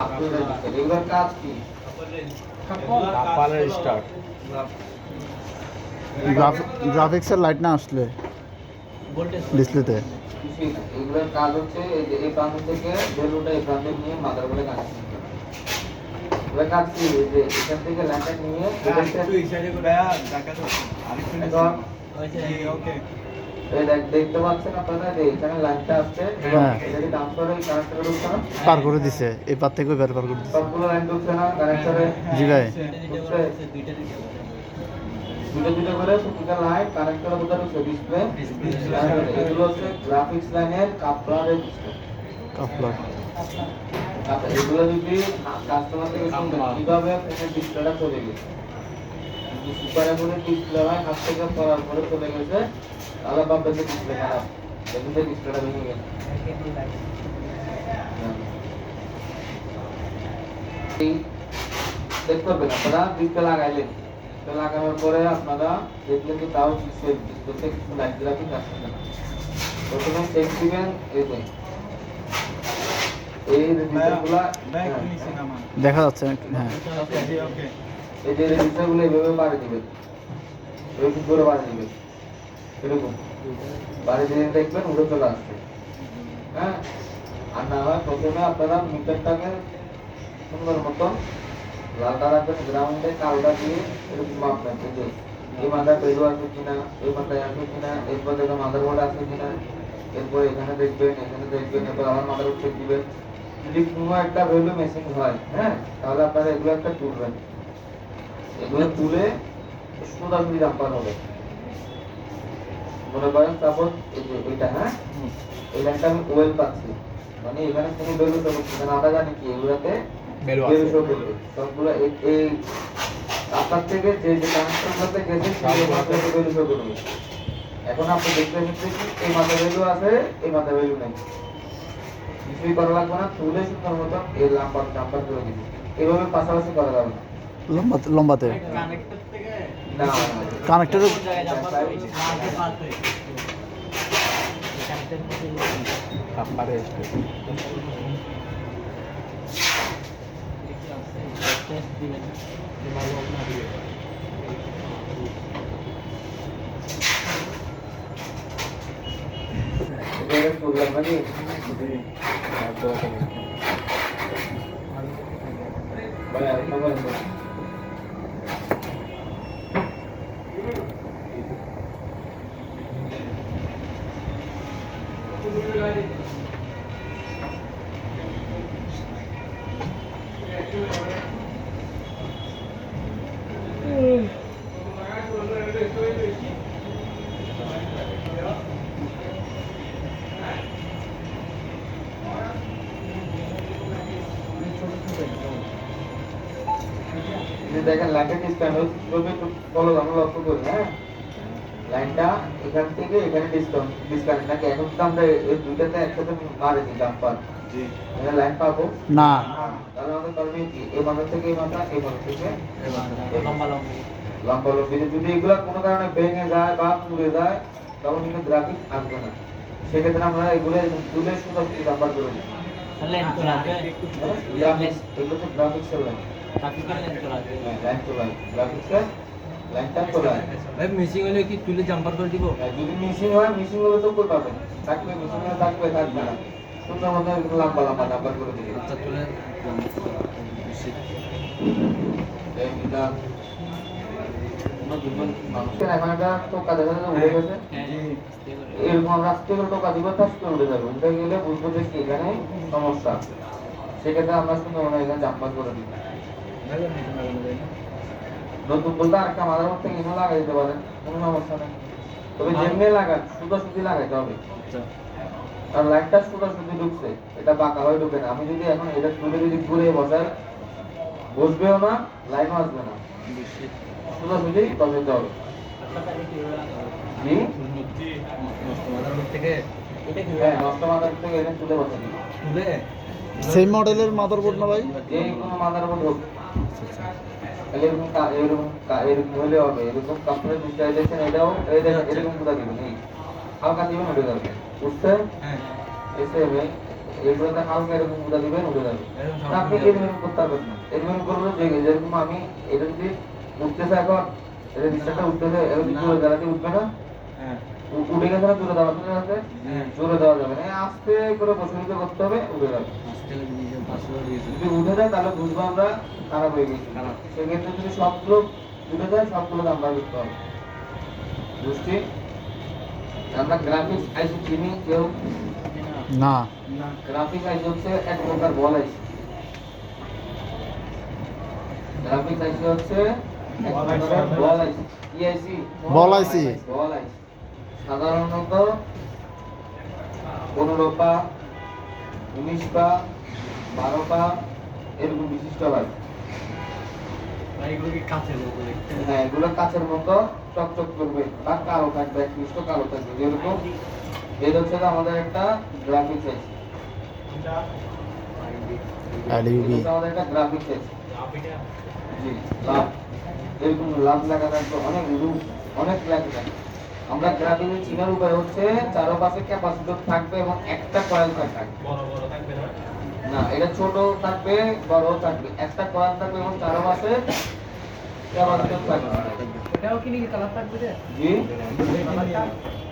এগুলোর কাজ কি? কাপালের স্টার্ট গ্রাফিক্সের লাইট না আসলে ডিসপ্লেতে কিছুই না, এগুলোর কাজ হচ্ছে এই যে এই প্রান্ত থেকে ভ্যালুটা এই প্রান্তে নিয়ে মাদারবোর্ডে কানেকশন করা। এগুলোর কাজ কি? এই যে এখান থেকে লাইনটা নিয়ে এই দেখতে পাচ্ছেন আপনারা যে এখানে লাইনটা আসছে, হ্যাঁ। এটা কি ট্রান্সফারে কানেক্টরে ঢুকছে না? পার করে দিছে এই পার থেকে ওই পার পার করে দিছে। সবগুলো লাইন ঢুকছে না কানেক্টরে? জি ভাই, ঢুকছে। দুটো দুটো করে প্রতিটা লাইন কানেক্টরে কোথায় ঢুকছে? ডিসপ্লে। এগুলো হচ্ছে গ্রাফিক্স লাইনের কাপলারের ডিসপ্লে। কাপলার আচ্ছা, এগুলো যদি কাস্টমার থেকে শুনবেন কিভাবে ফোনের ডিসপ্লেটা চলে গেছে, যদি সুপার এমন ডিসপ্লে হয় হাত থেকে পড়ার পরে চলে গেছে, তাহলে ভাববে যে ডিসপ্লে খারাপ, দেখুন যে ডিসপ্লেটা ভেঙে গেছে। এই চেক করবেন আপনারা, ডিসপ্লে লাগাইলেন, ডিসপ্লে লাগানোর পরে আপনারা দেখলেন যে তাও ডিসপ্লেতে কিছু লাইট গ্রাফিক আসছে না। প্রথমে চেক দিবেন এই রেজিস্টারগুলো দেখা যাচ্ছে হ্যাঁ। এই যে রেজিস্টারগুলো এইভাবে বাড়ি দিবেন, এরকম করে বাড়ি দিবেন, এরকম বাড়ি দিয়ে দেখবেন উঠে চলে আসছে। হ্যাঁ, আর না হয় প্রথমে আপনারা মিটারটাকে সুন্দর মতন লালটা রাখবেন, গ্রাউন্ডে কালোটা দিয়ে এরকম মাপবেন যে এই মাথায় ভ্যালু আছে কিনা, এই মাথায় আছে কিনা, এরপর দেখবেন মাদারবোর্ড আছে কিনা, এরপর এখানে দেখবেন, এরপর আবার মাদারবোর্ড চেক দিবেন। যদি কোনো একটা ভ্যালু মিসিং হয়, হ্যাঁ, তাহলে আপনারা এগুলো একটা তুলবেন, এগুলো তুলে সোজাসুজি জাম্পার হবে। মনে করেন সাপোজ এই যে এটা, হ্যাঁ, এই লাইনটা আমি ওয়েল পাচ্ছি, মানে এখানে কোনো ভ্যালু শো করছে না, আমরা জানি কি এগুলাতে ভ্যালু শো করবে সবগুলো। এই আপনার থেকে যে যে কানেকশনগুলোতে গেছে সেই মাত্রাতে ভ্যালু শো করবে। এখন আপনি দেখতে পাচ্ছেন কি এই মাত্রা ভ্যালু আছে, এই মাত্রা ভ্যালু নেই, কিছুই করা লাগবে না, তুলে সুন্দর মতন এই নাম্বার করে দিবি। এইভাবে পাশাপাশি করা যাবে না, লম্বাতে না কানেক্টর কাপালের এবারে প্রোগ্রাম মানে ভাই আপনার দেখেন লাইনটা ডিসকানেক্ট হচ্ছে, একটু ফলো আমরা লক্ষ্য করি। হ্যাঁ, লাইনটা এখান থেকে এখানে ডিসকানেক্ট নাকি, এখন তো আমরা এই দুইটাতে একসাথে মারে দিই জাম্পার, জি এখানে লাইন পাবো না, তাহলে আমাদের করবে কি এই মাথা থেকে এই মাথা, এই মাথা থেকে এই মাথা, লম্বা লম্বি। যদি এগুলা কোনো কারণে ভেঙে যায় বা পুড়ে যায় তখন কিন্তু গ্রাফিক্স আসবে না, সেক্ষেত্রে আমরা এগুলো তুলে শুধু জাম্পার করে দিই। এগুলো তো গ্রাফিক্সের লাইন, লাইন তো লাইন গ্রাফিক্সের লাইনটা তোলা। ভাই মিসিং হলে কি তুলে জাম্পার করে দিব? যদি মিসিং হয়, মিসিং হলে তো কই পাবেন, থাকবে মিসিং হলে থাকবে না, সুন্দর মতো এগুলো লম্বা লম্বা নাম্বার করে দিবে। আচ্ছা তুলে এই এটা মানুষের এখন একটা টোকা দেখা যাচ্ছে উঠে গেছে, এরকম আমরা আস্তে করে টোকা দিব, আস্তে উঠে যাবে, উঠে গেলে বুঝবো যে এখানে সমস্যা, সেক্ষেত্রে আমরা সুন্দর মতো এখানে জাম্পার করে দিব। নতুন বলতে আরেকটা মাদারবোর্ড থেকে এনে লাগাই দিতে পারেন, কোনো সমস্যা নেই, তবে যেমনি লাগান সোজাসুজি লাগাইতে হবে, আর লাইটটা সোজাসুজি ঢুকছে, এটা বাঁকা হয়ে ঢুকে না। আমি যদি এখন এটা তুলে যদি ঘুরে বসাই, বসবেও না, লাইনও আসবে না, সোজাসুজি বসাইতে হবে। জি হ্যাঁ, নষ্ট মাদারবোর্ড থেকে এটা তুলে বসাই তুলে সেম মডেলের মাদারবোর্ড না ভাই? যে কোনো মাদারবোর্ড হোক, এরকম হলে হবে, এরকম কম্পিউটার ডিজিটাইজেশন এটাও এরকম কোথা দিবেন, এই হালকা দিবেন উঠে যাবে, বুঝতে এসে এগুলোতে হালকা এরকম উড়া দিবেন, উড়ে যাবে। এরকম সব আপনি উড়ে যাবে। এলিমেন্ট করতে পারবেন না, এলিমেন্ট করলে যেরকম আমি এটা যদি উঠতেছে এখন, এটা ডিস্টারটা উঠতেছে, এরকম না। জোরে দাঁড়াতে উঠবে না, হ্যাঁ উঠে গেছে না, জোরে দেওয়া আছে, হ্যাঁ জোরে দেওয়া যাবে না, এই আস্তে করে বসে করতে হবে, উঠে যাবে। আস্তে করে নিজে পাসওয়ার্ড দিয়েছে যদি উঠে যায় তাহলে বুঝবো আমরা খারাপ হয়ে গেছি। খারাপ। সেক্ষেত্রে যদি সবগুলো উঠে যায় সবগুলো নাম্বার করতে হবে। বুঝছি? আমরা গ্রাফিক্স আইসি চিনি কেউ? না। না গ্রাফিক্স আইসি হচ্ছে এক প্রকার বল আইসি। গ্রাফিক্স আইসি হচ্ছে এক প্রকার বল আইসি। কি আইসি? বল আইসি। বল আইসি। সাধারণত 15 পা, 19 পা, 12 পা এরকম বিশিষ্ট হয়। এগুলো কি কাছের মতো দেখতে হ্যাঁ, এগুলো কাচের মতো চকচক করবে বা কালো থাকবে, একনিষ্ঠ কালো থাকবে, যেরকম এর হচ্ছে যে আমাদের একটা গ্রাফিক্স আইসি। এলইউবি। এটা আমাদের একটা গ্রাফিক্স আইসি। জি, লাভ এরকম লাভ লেখা থাকবে, অনেক রূপ, অনেক লেখা থাকবে। আমরা গ্রাফিক্স চিনার উপায় হচ্ছে চারপাশে ক্যাপাসিটর থাকবে এবং একটা কয়েল থাকবে। বড় বড় থাকবে না না, এটা ছোট থাকবে, বড় থাকবে, একটা কয়েল থাকবে এবং চারপাশে ক্যাপাসিটর থাকবে। এটাও কি নাকি কালার থাকবে রে জি,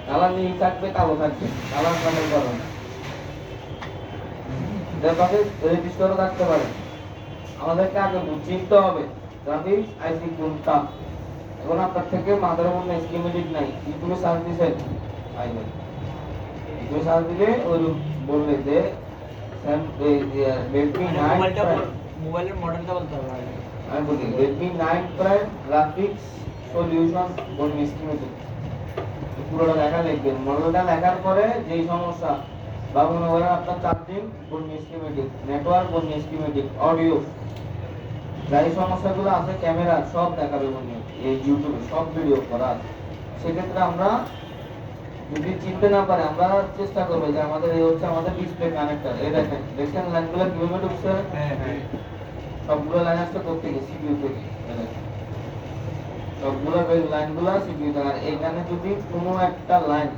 কালার নীল থাকবে, কালো থাকবে, কালার কালার করো না। এর পাশে রেজিস্টারও থাকতে পারে। আমাদেরকে আগে চিনতে হবে গ্রাফিক্স আইসি কোনটা। এখন আপনার থেকে মাদারবোর্ড নাই, স্কিমেটিক নাই, ইউটিউবে সার্চ দিছেন, আইবে ইউটিউবে সার্চ দিলে ওই বলবে যে Redmi 9 Prime, মোবাইলের মডেলটা বলতে হবে আগে। আমি বলি Redmi 9 Prime গ্রাফিক্স সলিউশন বন স্কিমেটিক, পুরোটা লেখা লিখবেন। মডেলটা লেখার পরে যেই সমস্যা বা মনে করেন আপনার চার্জিং বন স্কিমেটিক, নেটওয়ার্ক বন স্কিমেটিক, অডিও, যাই সমস্যাগুলো আছে, ক্যামেরা সব দেখাবে বন, এই ইউটিউবে সব ভিডিও করা আছে। সেক্ষেত্রে আমরা যদি চিনতে না পারে আমরা চেষ্টা করবো যে আমাদের এই হচ্ছে আমাদের ডিসপ্লে কানেক্টর। এই দেখেন, দেখছেন লাইনগুলো কিভাবে ঢুকছে? হ্যাঁ হ্যাঁ সবগুলো লাইন আসছে কোথেকে? সিপিইউ থেকে। এই দেখেন, সবগুলো লাইনগুলো সিপিইউ থেকে। আর এখানে যদি কোনো একটা লাইন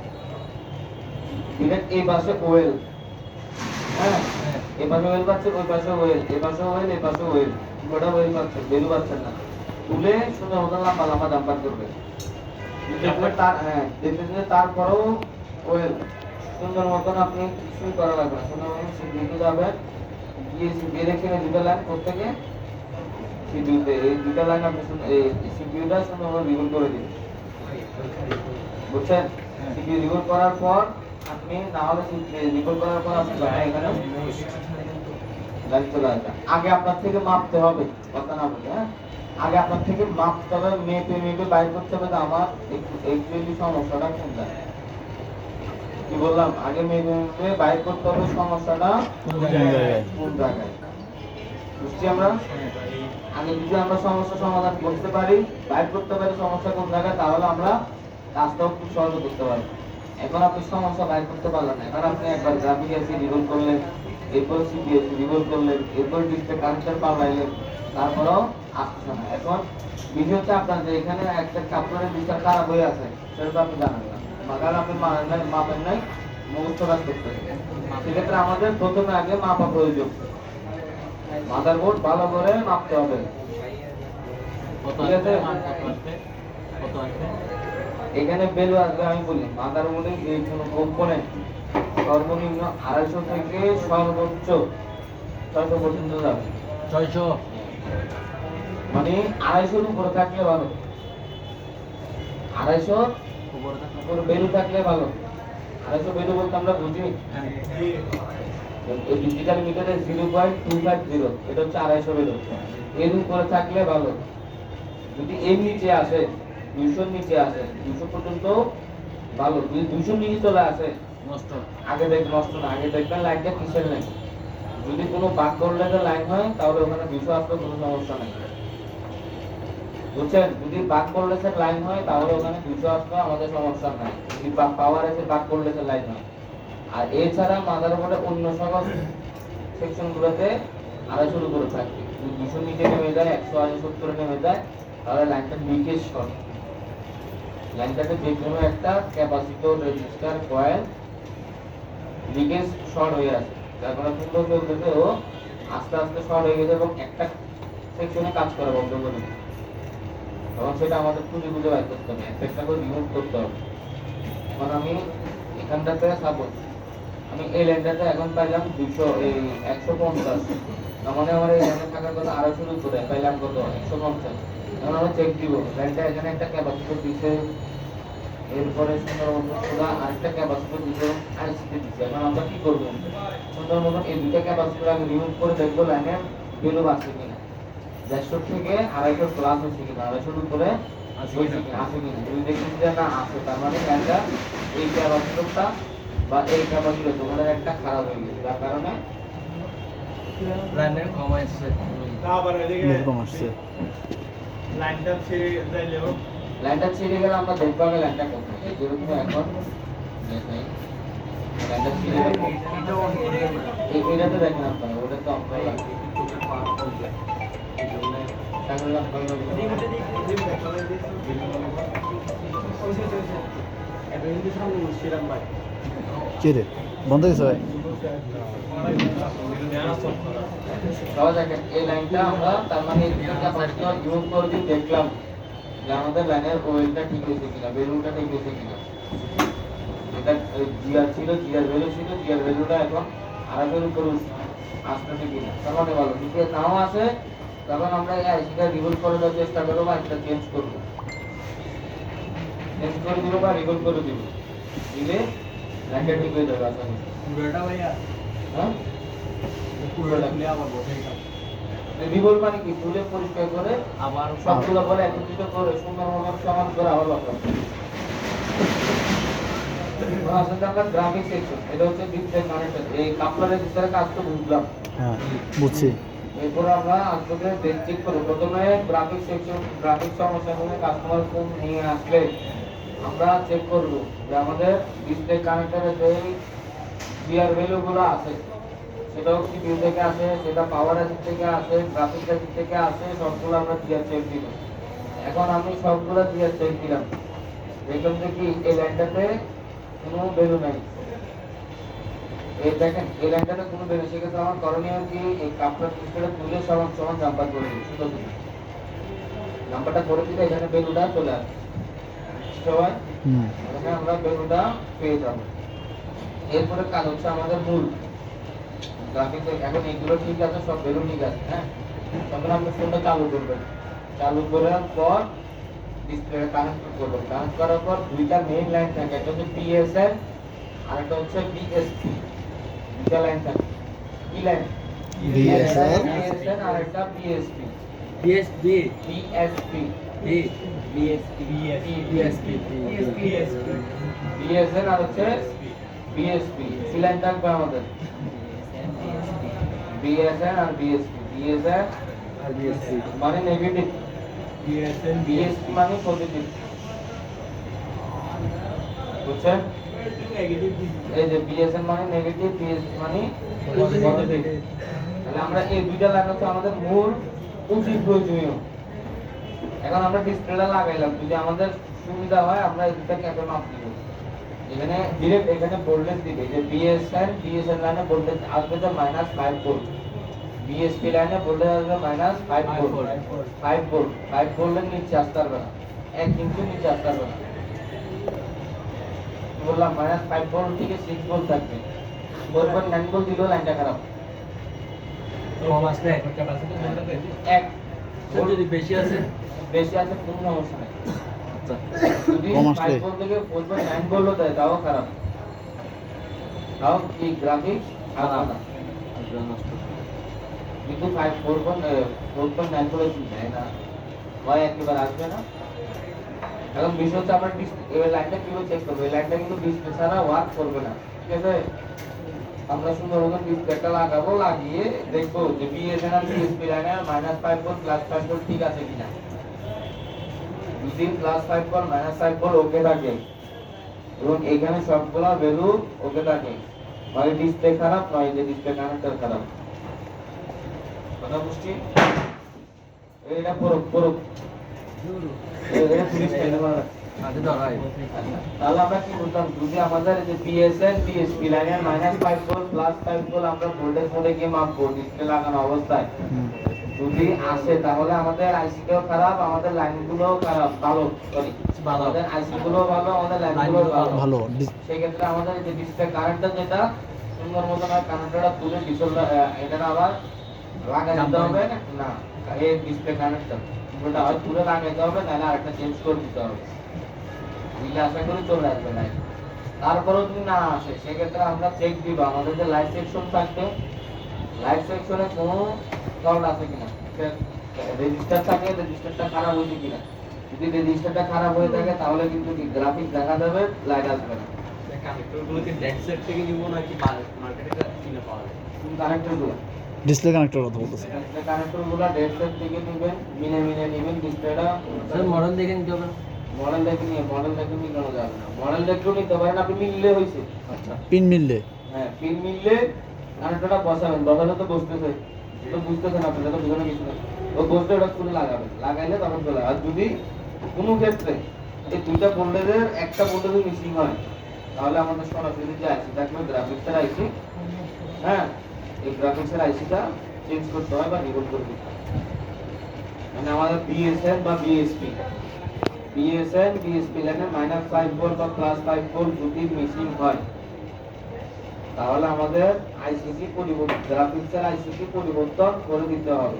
ডিরেক্ট এই পাশে ওয়েল, হ্যাঁ, এই পাশে ওয়েল পাচ্ছে, ওই পাশে ওয়েল, এই পাশে ওয়েল, এই পাশে ওয়েল, গোটা ওয়েল পাচ্ছে, ভ্যালু পাচ্ছেন না, তুলে সুন্দর মতো লম্বা লম্বা জাম্পার করবে। তার হ্যাঁ দেখতেছেন, তারপরেও ওয়েল সুন্দর মতন আপনি কিছুই করা লাগবে না, সুন্দর মতন সিপিইউতে যাবেন, গিয়ে সিপিইউ রেখে দুটো লাইন প্রত্যেকে সিপিইউতে, এই দুটো লাইন আপনি এই সিপিইউটা সুন্দর মতো রিভোল করে দিন। বুঝছেন? সিপিইউ রিভোল করার পর আপনি না হলে রিভোল করার পর আপনি এখানে লাইন চলে আসবে। আগে আপনার থেকে মাপতে হবে, কথা না বলে, হ্যাঁ, আগে আপনার থেকে মাপতে হবে, মেপে মেপে বাইর করতে হবে যে আমার একচুয়ালি সমস্যাটা কোন জায়গায়। কি বললাম? আগে মেপে মেপে বাইর করতে হবে সমস্যাটা কোন জায়গায়। বুঝছি আমরা? আগে যদি আমরা সমস্যা সমাধান করতে পারি, বাইর করতে পারি সমস্যা কোন জায়গায়, তাহলে আমরা কাজটাও খুব সহজে করতে পারবো। এখন আপনি সমস্যা বাইর করতে পারলেন না, এখন আপনি একবার গ্রাফিক আইসি রিভোল করলেন, এরপর সিপিইউ রিভোল করলেন, এরপর ডিসপ্লে কানেক্টর পাল্টাইলেন, তারপরেও আসছে না। এখন বিষয় হচ্ছে আপনার যে এখানে একটা কাপড়ের ডিসপ্লে খারাপ হয়ে আছে, সেটা তো আপনি জানেন না, কারণ আপনি মাপেন নাই, মুখস্থ কাজ করতেছেন। সেক্ষেত্রে আমাদের প্রথমে আগে মাপা প্রয়োজন, মাদারবোর্ড ভালো করে মাপতে হবে। ঠিক আছে? কত আসবে এখানে ভ্যালু আসবে, আমি বলি মাদারবোর্ডে যে কোনো কম্পোনেন্ট সর্বনিম্ন 250 থেকে সর্বোচ্চ 600 পর্যন্ত যাবে। 600 মানে 250 উপরে থাকলে ভালো, 250 উপরে থাকবে উপরে ভ্যালু থাকলে ভালো। 250 ভ্যালু বলতে আমরা বুঝি ডিজিটাল মিটারে 0.250, এটা হচ্ছে 250 ভ্যালু। এর উপরে থাকলে ভালো। যদি এর নিচে আসে, 200 এর নিচে আসে, 200 পর্যন্ত ভালো। যদি 200 নিচে চলে আসে নষ্ট আগে দেখবেন, নষ্ট না, আগে দেখবেন লাইনটা কিসের লাইন। যদি কোনো বাক করলের লাইন হয় তাহলে ওখানে 200 আসলে কোনো সমস্যা নেই। বুঝছেন? যদি বাক করলের লাইন হয় তাহলে ওখানে 200 আসলে আমাদের সমস্যা নাই, যদি পাওয়ার এসে বাক করলের লাইন হয়। আর এছাড়া মাদারবোর্ডে অন্য সকল সেকশনগুলোতে 250 উপরে থাকবে। যদি 200 নিচে নেমে যায়, 170 নেমে যায়, তাহলে লাইনটা লিকেজ শর্ট। লাইনটাতে যে কোনো একটা capacitor, register, coil leakage short হয়ে আছে। তারপরে সুন্দর চলতেছে ও আস্তে আস্তে শর্ট হয়ে গেছে এবং একটা সেকশনে কাজ করে বন্ধ করে দিচ্ছে। তখন সেটা আমাদের খুঁজে খুঁজে বাইর করতে হবে, একটা একটা করে রিমুভ করতে হবে। এখন আমি এখানটাতে সাপোজ আমি এই লাইনটাতে এখন পাইলাম 150, তার মানে আমার এই লাইনে থাকার কথা 250 উপরে পাইলাম কত 150। এখন আমরা চেক দিব লাইনটা এখানে একটা ক্যাপাসিটর দিচ্ছে, এরপরে সুন্দর মতন সোজা আরেকটা ক্যাপাসিটর দিচ্ছে, আইসিতে দিচ্ছে। এখন আমরা কি করবো, সুন্দর মতন এই দুইটা ক্যাপাসিটর আমি রিমুভ করে দেখবো লাইনের ভ্যালু আছে কিনা, 150 থেকে 250 প্লাস হচ্ছে কিনা, 250 উপরে আছে কিনা। যদি দেখি যে না আছে, তার মানে লাইনটা এই ক্যাপাসিটরটা বা এই ক্যাপাসিটর তোমাদের একটা খারাপ হয়ে গেছে, যার কারণে লাইনের কমাইছে। এরকম আসছে। লাইনটা ছেড়ে যাইলেও লাইনটা ছিঁড়ে গেলে আমরা দেখবো আগে লাইনটা কোথায়। এই যেরকম এখন লাইনটা ছিঁড়ে গেলে এটা অন করে না। এটাতে দেখেন আপনারা, ওটা তো আপনারা লাগবে চোখের পাওয়ার কম যায়। এইজন্য তাহলে আপনারা কি রে বন্ধ হয়েছে ভাই? সহজ দেখেন এই লাইনটা আমরা তার মানে এই দুটো ক্যাপাসিটর ইউজ করে দিয়ে দেখলাম যে আমাদের লাইনের ওয়েলটা ঠিক হয়েছে কিনা, বেলুনটা ঠিক হয়েছে কিনা। এটা জিআর ছিল, জিআর ভ্যালু ছিল, জিআর ভ্যালুটা এখন 250 উপরে আসতেছে কিনা, তার মানে ভালো। যদি নাও আসে তখন আমরা এই আইসিটা রিভোল্ভ করে দেওয়ার চেষ্টা করবো বা এটা চেঞ্জ করবো, চেঞ্জ করে দিব বা রিভোল্ভ করে দিব, দিলে লাইনটা ঠিক হয়ে যাবে আসলে। পুরোটা ভাইয়া হ্যাঁ পুরোটা খুলে আবার বসাই দাও। রিভোল্ভ মানে কি, তুলে পরিষ্কার করে আবার সবগুলো বলে একত্রিত করে সুন্দর মতো সমান করে আবার লক করতে হবে। আসলে আমরা গ্রাফিক সেকশন, এটা হচ্ছে ডিসপ্লে কানেক্টর, এই কাপলারের ভিতরে কাজ তো বুঝলাম। হ্যাঁ বুঝছি। এরপরে আমরা আসলে চেক করব, প্রথমে গ্রাফিক সেকশন, গ্রাফিক সমস্যা নিয়ে কাস্টমার ফোন নিয়ে আসলে আমরা চেক করব যে আমাদের ডিসপ্লে কানেক্টরে যে জিআর ভ্যালুগুলো আছে সেটাও সিপিইউ থেকে আসে, সেটা পাওয়ার অ্যাসিড থেকে আসে, গ্রাফিক্স অ্যাসিড থেকে আসে, সবগুলো আমরা জিআর চেক দিব। এখন আমি সবগুলো জিআর চেক দিলাম, দেখলাম যে কি এই লাইনটাতে কোনো ভ্যালু নাই। এই দেখেন এই লাইনটাতে কোনো ভ্যালু, সেক্ষেত্রে আমার করণীয় কি, এই কাপলার ডিসপ্লেটা তুলে সমান সমান নাম্বার করে দিই, সুন্দর করে নাম্বারটা করে দিলে এখানে ভ্যালুটা চলে আসে সবাই, এখানে আমরা ভ্যালুটা পেয়ে যাবো। এরপরে কাজ হচ্ছে আমাদের মূল গ্রাফিক্স। এখন এইগুলো ঠিক আছে, সব ভ্যালু ঠিক আছে, হ্যাঁ। তখন আপনি ফোনটা চালু করবেন, চালু করার পর ডিসপ্লে কানেক্ট করবেন, কানেক্ট করার পর দুইটা মেইন লাইন থাকে, একটা হচ্ছে পিএসএন আর একটা হচ্ছে বিএসপি, দুইটা লাইন থাকে। কি লাইন? বিএসএন বিএসএন আর একটা BSP. BSP BSP BSP BSP BSN আর হচ্ছে বিএসপি, সি লাইন থাকবে আমাদের বিএসএন আর বিএসপি। বিএসএন আর বিএসপি মানে নেগেটিভ, বিএসএন বিএসপি মানে পজিটিভ, বুঝছেন? নেগেটিভ এই যে বিএসএন মানে নেগেটিভ, বিএসপি মানে পজিটিভ। তাহলে আমরা এই দুইটা লাইন হচ্ছে আমাদের মূল উচিত প্রয়োজনীয়। এখন আমরা ডিসপ্লেটা লাগাইলাম, যদি আমাদের সুবিধা হয় আমরা এই দুটা ক্যাপে মাপ দিব, এখানে ডিরেক্ট এখানে ভোল্টেজ দিবে যে বিএসএন লাইনে ভোল্টেজ আসবে যে -5 ভোল্ট, বিএসপি লাইনে ভোল্টেজ আসবে -5 ভোল্ট। 5 ভোল্ট 5 ভোল্টের নিচে আসতে পারবে না, 1 ইঞ্চি নিচে আসতে পারবে না। বললাম -5 ভোল্ট থেকে 6 ভোল্ট থাকবে, 4.9 ভোল্ট দিলেও লাইনটা খারাপ। কম আসলে ক্যাপাসিটি বলতে এক যদি বেশি আছে বেশি আছে কোনো সমস্যা নেই, আচ্ছা যদি কম আসলে? 5 ভোল্ট থেকে 4.9 ভোল্ট দেয় তাও খারাপ, তাও কি গ্রাফিক্স খারাপ না। কিন্তু 4.9 ভোল্ট দেয় না, হয় একেবারে আসবে না। এখন বিষয় হচ্ছে আমরা এই লাইনটা কিভাবে চেক করবো, এই লাইনটা কিন্তু ডিসপ্লে ছাড়া ওয়ার্ক করবে না, ঠিক আছে? আমরা সুন্দর মতন ডিসপ্লেটা লাগাবো, লাগিয়ে দেখবো যে বিএসএন আর বিএসপি লাইনে -5 ভোল্ট +5 ভোল্ট ঠিক আছে কিনা। যদি +5 ভোল্ট -5 ভোল্ট ওকে থাকে এবং এখানে সবগুলা ভ্যালু ওকে থাকে, নয় ডিসপ্লে খারাপ, নয় যে ডিসপ্লে কানেক্টর খারাপ। কথা বুঝছি? এটা পুরো এটা পুলিশ হাতে ধরাই তাহলে আমরা কি বলতাম, যদি আমাদের এই যে বিএসএন বিএসপি লাইনের -5 ভোল্ট +5 ভোল্ট আমরা ভোল্টেজ মোডে গিয়ে মাপবো ডিসপ্লে লাগানো অবস্থায়, যদি আসে তাহলে আমাদের আইসিটাও খারাপ, আমাদের লাইনগুলোও খারাপ, ভালো সরি ভালো। আমাদের আইসিগুলোও ভালো, আমাদের লাইনগুলোও ভালো। ভালো সেই ক্ষেত্রে আমাদের এই যে ডিসপ্লে কানেক্টর যেটা সুন্দর মতো না কানেক্টরটা তুলে ডিসপ্লে এটা আবার লাগাই দিতে হবে না, এই ডিসপ্লে কানেক্টর ওটা আর তুলে লাগাইতে হবে, নাহলে আরেকটা চেঞ্জ করে দিতে হবে। দিলে আশা করি চলে আসবে লাইট। তারপরেও যদি না আসে সেক্ষেত্রে আমরা চেক দিব আমাদের যে লাইট সেকশন থাকবে, লাইট সেকশনে কোনো ফল্ট আছে কিনা, রেজিস্টার থাকে রেজিস্টারটা খারাপ হয়েছে কিনা। যদি রেজিস্টারটা খারাপ হয়ে থাকে তাহলে কিন্তু কি গ্রাফিক্স দেখা যাবে, লাইট আসবে না। কানেক্টরগুলো কি ডেড সেট থেকে নিব নাকি মার্কেটে কিনে পাওয়া যায়? কানেক্টরগুলো ডিসপ্লে কানেক্টর কথা বলতেছে। কানেক্টরগুলো ডেড সেট থেকে নেবেন, মিনে মিনে নেবেন ডিসপ্লেটা। স্যার মডেল দেখে নিতে হবে না? মডেল দেখে নিয়ে মডেল দেখে মিলানো যাবে না, মডেল দেখেও নিতে পারেন আপনি, মিললে হয়েছে। আচ্ছা পিন মিললে হ্যাঁ পিন মিললে কানেক্টরটা বসাবেন, বসালে তো বসতেছে, তো বুঝতেছেন আপনি, তো বুঝানো কিছু না, ও বসতে ওটা খুলে লাগাবেন, লাগাইলে তখন চলে। আর যদি কোনো ক্ষেত্রে এই দুইটা ভোল্টেজের একটা ভোল্টেজের মিসিং হয় তাহলে আমাদের সরাসরি যে আইসি থাকবে গ্রাফিক্সের আইসি, হ্যাঁ এই গ্রাফিক্সের আইসিটা চেঞ্জ করতে হয় বা রিবুট করে দিতে হয়। মানে আমাদের বিএসএন বা বিএসপি লাইনে -5 ভোল্ট বা +5 ভোল্ট যদি মিসিং হয় তাহলে আমাদের আইসিটি পরিবর্তন, গ্রাফিক্সের আইসিটি পরিবর্তন করে দিতে হবে।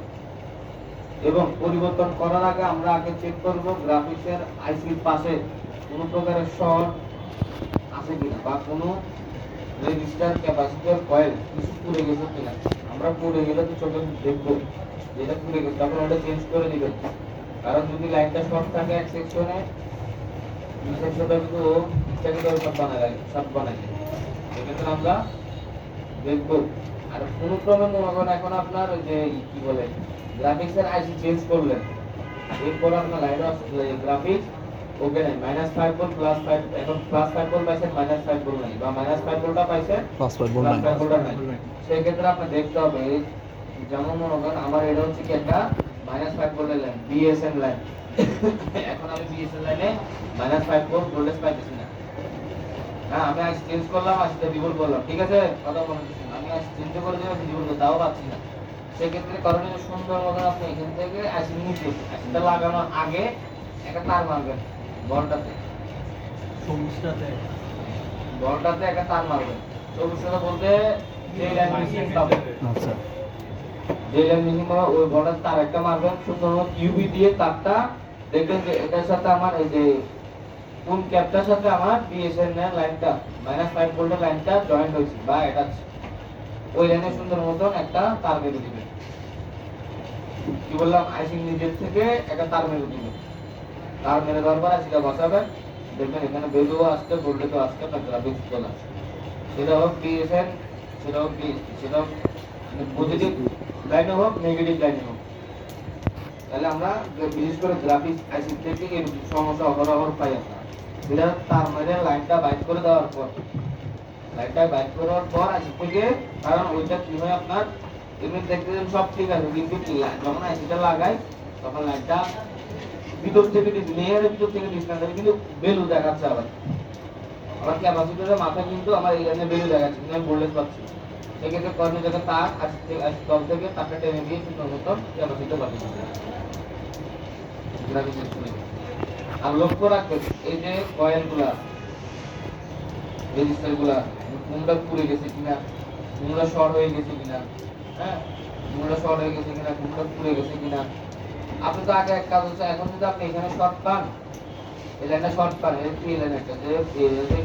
এবং পরিবর্তন করার আগে আমরা আগে চেক করব গ্রাফিক্সের আইসির পাশে কোনো প্রকারের শর্ট আছে কিনা বা কোনো রেজিস্টার ক্যাপাসিটর কয়েল কিছু পুড়ে গেছে কিনা। আমরা পুড়ে গেলে তো চোখে দেখবো যেটা পুড়ে গেছে, তখন ওটা চেঞ্জ করে দিবেন। কারণ যদি লাইনটা শর্ট থাকে এক সেকশনে, দুই সেকশনটা কিন্তু ইচ্ছাকৃত সব বানায় সেক্ষেত্রে আমরা দেখবো। আর কোনো ক্রমে মনে করেন এখন আপনার ওই যে কি বলে গ্রাফিক্সের আইসি চেঞ্জ করলেন, এরপর আপনার লাইন অফ গ্রাফিক্স ওকে নাই, -5 ভোল্ট +5, এখন +5 ভোল্ট পাইছেন -5 ভোল্ট নাই, বা -5 ভোল্টটা পাইছেন +5 ভোল্ট নাই। +5 ভোল্টটা নাই, সেই ক্ষেত্রে আপনি দেখতে হবে যেমন মনে করেন আমার এটা হচ্ছে কি একটা -5 ভোল্টের লাইন, বিএসএন লাইন। এখন আমি বিএসএন লাইনে -5 ভোল্ট ভোল্টেজ পাইতেছি না। হ্যাঁ আমি আজ চেঞ্জ করলাম, আজকে রিভোল্ট করলাম, ঠিক আছে কথা বলেন, আমি আজ চেঞ্জ করে দিলাম রিভোল্ট দাও পাচ্ছি না। সেক্ষেত্রে করণীয় সুন্দর মতো আপনি এখান থেকে আইসি নিচে আইসিটা লাগানোর আগে একটা তার মারবেন বলটাতে, বলটাতে একটা তার মারবেন। সমস্যাটা বলতে যে লাইন মিসিং পাবে, আচ্ছা যে লাইন মিসিং পাবে ওই বলটার তার একটা মারবেন সুন্দর মতো ইউভি দিয়ে তারটা দেখবেন যে এটার সাথে আমার এই যে কোন ক্যাপটার সাথে আমার বিএসএন এর লাইনটা -5 ভোল্টের লাইনটা জয়েন্ট হয়েছে বা অ্যাটাচ, ওই লাইনে সুন্দর মতন একটা তার মেরে দিবেন। কি বললাম, আইসি নিজের থেকে একটা তার মেরে দিবেন, তার মেরে দেওয়ার পর আইসিটা বসাবেন, দেখবেন এখানে বেলও আসছে ভোল্টেজও আসছে, আপনার গ্রাফিক্স চলে আসছে। সেটা হোক বিএসএন, সেটা হোক বিএসপি, সেটা হোক পজিটিভ লাইনে হোক নেগেটিভ লাইনে হোক। তাহলে আমরা বিশেষ করে গ্রাফিক্স আইসি থেকে এই সমস্যা অহরহ পাই আমরা। সেটা তার মেরে লাইনটা বাইট করে দেওয়ার পর, লাইনটা বাইট করার পর আইসি থেকে, কারণ ওইটা কি হয় আপনার এমনি দেখতে সব ঠিক আছে, কিন্তু যখন আইসিটা লাগাই তখন লাইনটা ভিতর থেকে লেয়ারের ভিতর থেকে ডিসকানেক্ট হয়, কিন্তু বেলু দেখাচ্ছে আবার ক্যাপাসিটরের মাথা কিন্তু আমার এই লাইনে বেলু দেখাচ্ছে, কিন্তু আমি ভোল্টেজ পাচ্ছি। সেক্ষেত্রে কর্মী যাতে তার তল থেকে তারটা টেনে দিয়ে সুন্দর মতো ক্যাপাসিটর বাড়িয়ে দিতে হবে। আর লক্ষ্য রাখবেন এই যে কয়েলগুলা রেজিস্টারগুলা কোনটা পুড়ে গেছে কিনা, কোনটা শর্ট হয়ে গেছে কিনা, হ্যাঁ কোনটা শর্ট হয়ে গেছে কিনা, কোনটা পুড়ে গেছে কিনা। আপনি তো আগে এক কাজ হচ্ছে, এখন যদি আপনি এখানে শর্ট পান, এই লাইনটা শর্ট পান, এই থ্রি লাইন একটা যে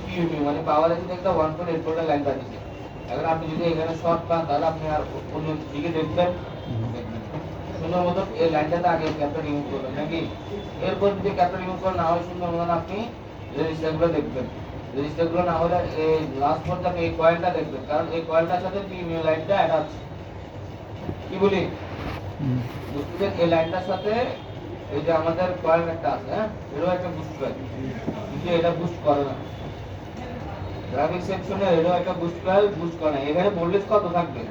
পিইউপি মানে পাওয়ার এসে একটা 1.8 ভোল্টের লাইন পাঠিয়েছে। এখন আপনি যদি এখানে শর্ট পান তাহলে আপনি আর অন্য দিকে দেখবেন সুন্দর মতো এই লাইনটাতে আগে ক্যাপটা রিমুভ করবেন নাকি, এরপর যদি ক্যাপটা রিমুভ করে না হয় সুন্দর মতো আপনি রেজিস্টারগুলো দেখবেন, রেজিস্টারগুলো না হলে এই লাস্ট পর্যন্ত আপনি এই কয়েলটা দেখবেন, কারণ এই কয়েলটার সাথে পিইউপি লাইনটা অ্যাটাচ। কি বলি বুঝতে, এই লাইনটার সাথে এই যে আমাদের কয়েল একটা আছে, হ্যাঁ এরও একটা বুস্ট কয়েল, কিন্তু এটা বুস্ট করে না। গ্রাফিক সেকশনে এরও একটা বুস্ট কয়েল বুস্ট করে না। এখানে ভোল্টেজ কত থাকবে,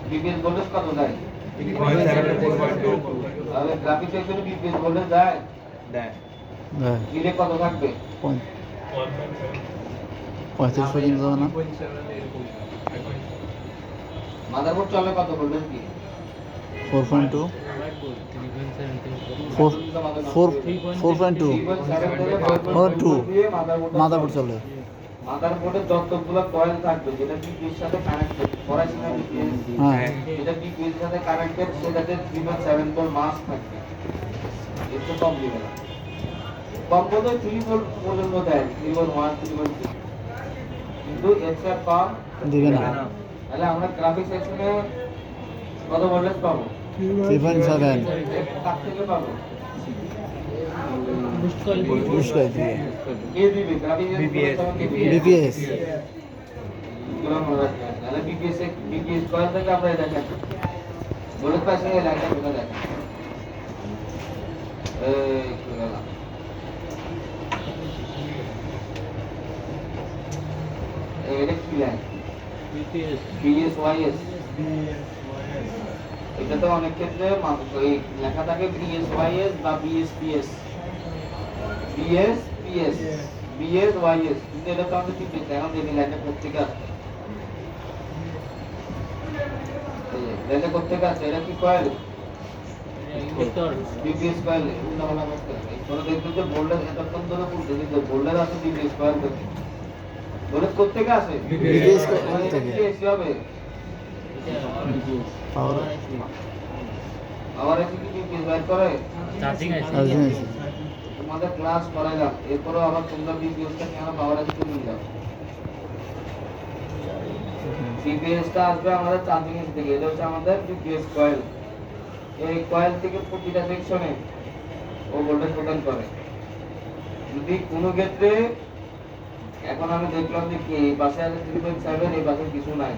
বিপিএস ভোল্টেজ কত থাকে তাহলে গ্রাফিক সেকশনে বিপিএস ভোল্টেজ যায়, হ্যাঁ দিলে কত থাকবে? 35 পর্যন্ত যাবে না? মাদারবোর্ড চলে কত ভোল্টেজ কি? 4.2 4.2 মাদারবোর্ড চলে। মাদারবোর্ডের যতগুলো কয়েল থাকবে যেটা বিপিএস সাথে কানেক্টেড, পড়াশোনা বিপিএস হ্যাঁ যেটা বিপিএস সাথে কানেক্টেড সেটাতে 3.7 ভোল্ট মাস থাকবে, এর তো কম দিবে না। কম বলতে 3 ভোল্ট পর্যন্ত দেয়, 3.1 3.3, কিন্তু এর চেয়ে কম দিবে না। তাহলে আমরা গ্রাফিক সেকশনে কত ভোল্টেজ পাবো? 3.7 কার থেকে পাবো? বুঝতে দিয়ে কে দিবে? গ্রাফিক BPS বিপিএস তাহলে বিপিএস কয়েল থেকে আমরা এটা দেখেন ভোল্টেজ পাইছি, এই লাইনটা তুলে দেখেন, এই তুলে গেলাম। এটা কি লাইন? বিএসওয়াইএস। এটা তো অনেক ক্ষেত্রে এই লেখা থাকে বিএসওয়াইএস বা বিএসপিএস, বিএসপিএস বিএসওয়াইএস, কিন্তু এটা তো আমাদের ঠিক আছে। এখন দেখি লাইনটা কোথেকে আসছে, লাইনটা কোথেকে আসছে? এটা কি কয়েল? BPS coil. উল্টা পাল্টা করতে হবে। তোরা দেখবেন যে ভোল্টেজ এতক্ষণ ধরে বলতে যে ভোল্টেজ আছে বিপিএস কয়েল থেকে। ভোল্টেজ কোথেকে আসে? বিপিএস কয়েল থেকে। এসি হবে। পাওয়ার আবার এসি কি বিপিএস বাইর করে? চার্জিং আছে। চার্জিং আছে। তোমাদের ক্লাস করাইলাম, এরপরও আবার তোমরা বিপিএসটা কেন পাওয়ার এসি নিয়ে যাও? বিপিএসটা আসবে আমাদের চার্জিং এসি থেকে, এটা হচ্ছে আমাদের বিপিএস কয়েল। এই কয়েল থেকে প্রতিটা সেকশনে ও ভোল্টেজ প্রদান করে। যদি কোনো ক্ষেত্রে এখন আমি দেখলাম যে কি এই পাশে আছে 3.7, এই পাশে কিছু নাই,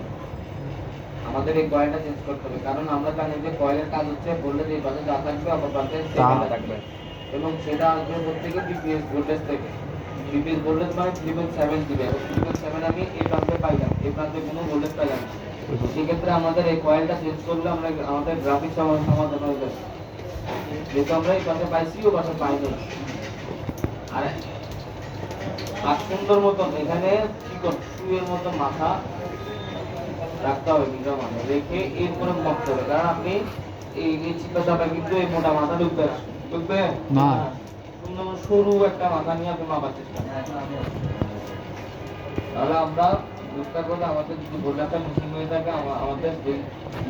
আমাদের এই কয়েলটা চেঞ্জ করতে হবে, কারণ আমরা জানি যে কয়েলের কাজ হচ্ছে ভোল্টেজ এই পাশে যা থাকবে অপর পাশে সেটা থাকবে, এবং সেটা আসবে প্রত্যেকে বিপিএস ভোল্টেজ থেকে। বিপিএস ভোল্টেজ মানে 3.7 দিবে, এবং 3.7 আমি এই প্রান্তে পাইলাম, এই প্রান্তে কোনো ভোল্টেজ পাইলাম না। সেক্ষেত্রে আমাদের এই কয়েলটা চেঞ্জ করলে আমরা আমাদের গ্রাফিক সমাধান হয়ে যাবে, যেহেতু আমরা এই পাশে পাইছি ও পাশে পাইনি। আর সুন্দর মতন এখানে কি করতে শুয়ের মতন মাথা রাখতে হবে, বিঘা মাথা রেখে এরপরে মাপতে হবে, কারণ আপনি এই চিপা চাপা কিন্তু এই মোটা মাথা ঢুকবে না, ঢুকবে না। সুন্দর সরু একটা মাথা নিয়ে আপনি মাপার চেষ্টা করবেন। তাহলে আমরা বুঝতে পারবো যে আমাদের যদি ভোল্টেজটা মিসিং হয়ে থাকে, আমাদের যে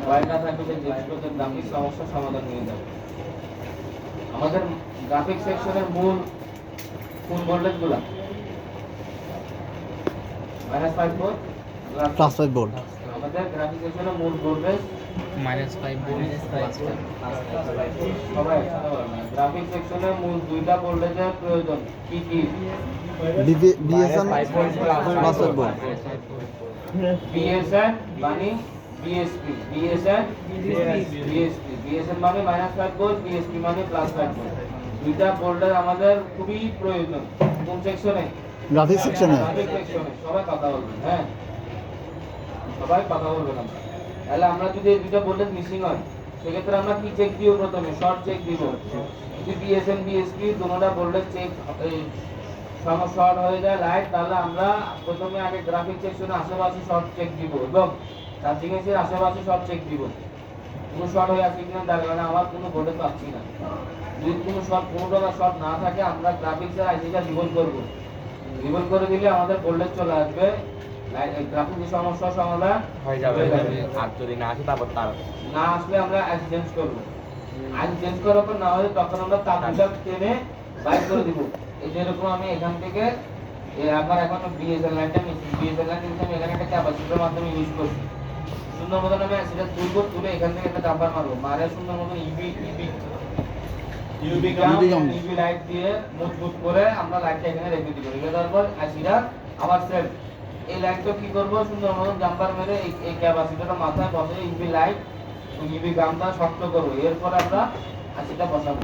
কয়েলটা থাকবে যে জিনিসগুলোতে গ্রাফিক সমস্যার সমাধান হয়ে যাবে। আমাদের গ্রাফিক সেকশনের মূল কোন ভোল্টেজগুলো? -5 ভোল্ট, +5 ভোল্ট। আমাদের গ্রাফিক সেকশনের মূল ভোল্টেজ -5 ভোল্ট প্লাস সবাই গ্রাফিক সেকশনের মূল দুইটা ভোল্টেজের প্রয়োজন। কি কি? BSN +5 volt. বিএসএন মানে বিএসপি, বিএসএন বিএসপি, বিএসএন মানে -5 ভোল্ট, বিএসপি মানে +5 ভোল্ট। দুইটা ভোল্টেজ আমাদের খুবই প্রয়োজন। কোন সেকশনে? গ্রাফিক সেকশনে। গ্রাফিক সেকশনে সবাই কথা বলবেন, হ্যাঁ সবাই কথা বলবেন। আমরা তাহলে আমরা যদি এই দুইটা ভোল্টেজ মিসিং হয় সেক্ষেত্রে আমরা কি চেক দিব? প্রথমে শর্ট চেক দিব। যদি বিএসএন বিএসপি দুটোটা ভোল্টেজ চেক শর্ট হয়ে যায় লাইট, তাহলে আমরা প্রথমে আগে গ্রাফিক সেকশনে আশেপাশে শর্ট চেক দিব এবং চার্জিং এসির আশেপাশে শর্ট চেক দিব। কোনো শর্ট হয়ে আছে কিনা দেখবেন, মানে আমার কোনো ভোল্টেজ পাচ্ছি না। যদি কোনো শর্ট না থাকে আমরা গ্রাফিক্সের আইসিটা রিভোল্ভ করব। রিভোল্ভ করে দিলে আমাদের ভোল্টেজ চলে আসবে, গ্রাফিক্স সমস্যার সমাধান হয়ে যাবে। আর যদি না আসে তারপর তার না আসলে আমরা আইসি চেঞ্জ করব। আইসি চেঞ্জ করার পর না হলে তখন আমরা তারগুলো টেনে বাইর করে দিব। এই যেরকম আমি এখান থেকে আমার এখন বিএসএল লাইনটা মিসিং, বিএসএল লাইন আমি এখানে একটা ক্যাপাসিটরের মাধ্যমে ইউজ করছি। সুন্দর মতন আমি সেটা তুলবো, তুলে এখান থেকে একটা জাম্পার মারবো, মারে সুন্দর মতন ইউভি লাইট দিয়ে মজবুত করে আমরা লাইটটা এখানে রেখে দিব। রেখে দেওয়ার পর আইসিটা আবার সেট এই লাইটটা কি করব? সুন্দর মতন জাম্পার মেরে এই ক্যাপাসিটরের মাথায় বসে ইউভি লাইট ইউভি গামটা শক্ত করব। এরপর আমরা আইসিটা বসাবো,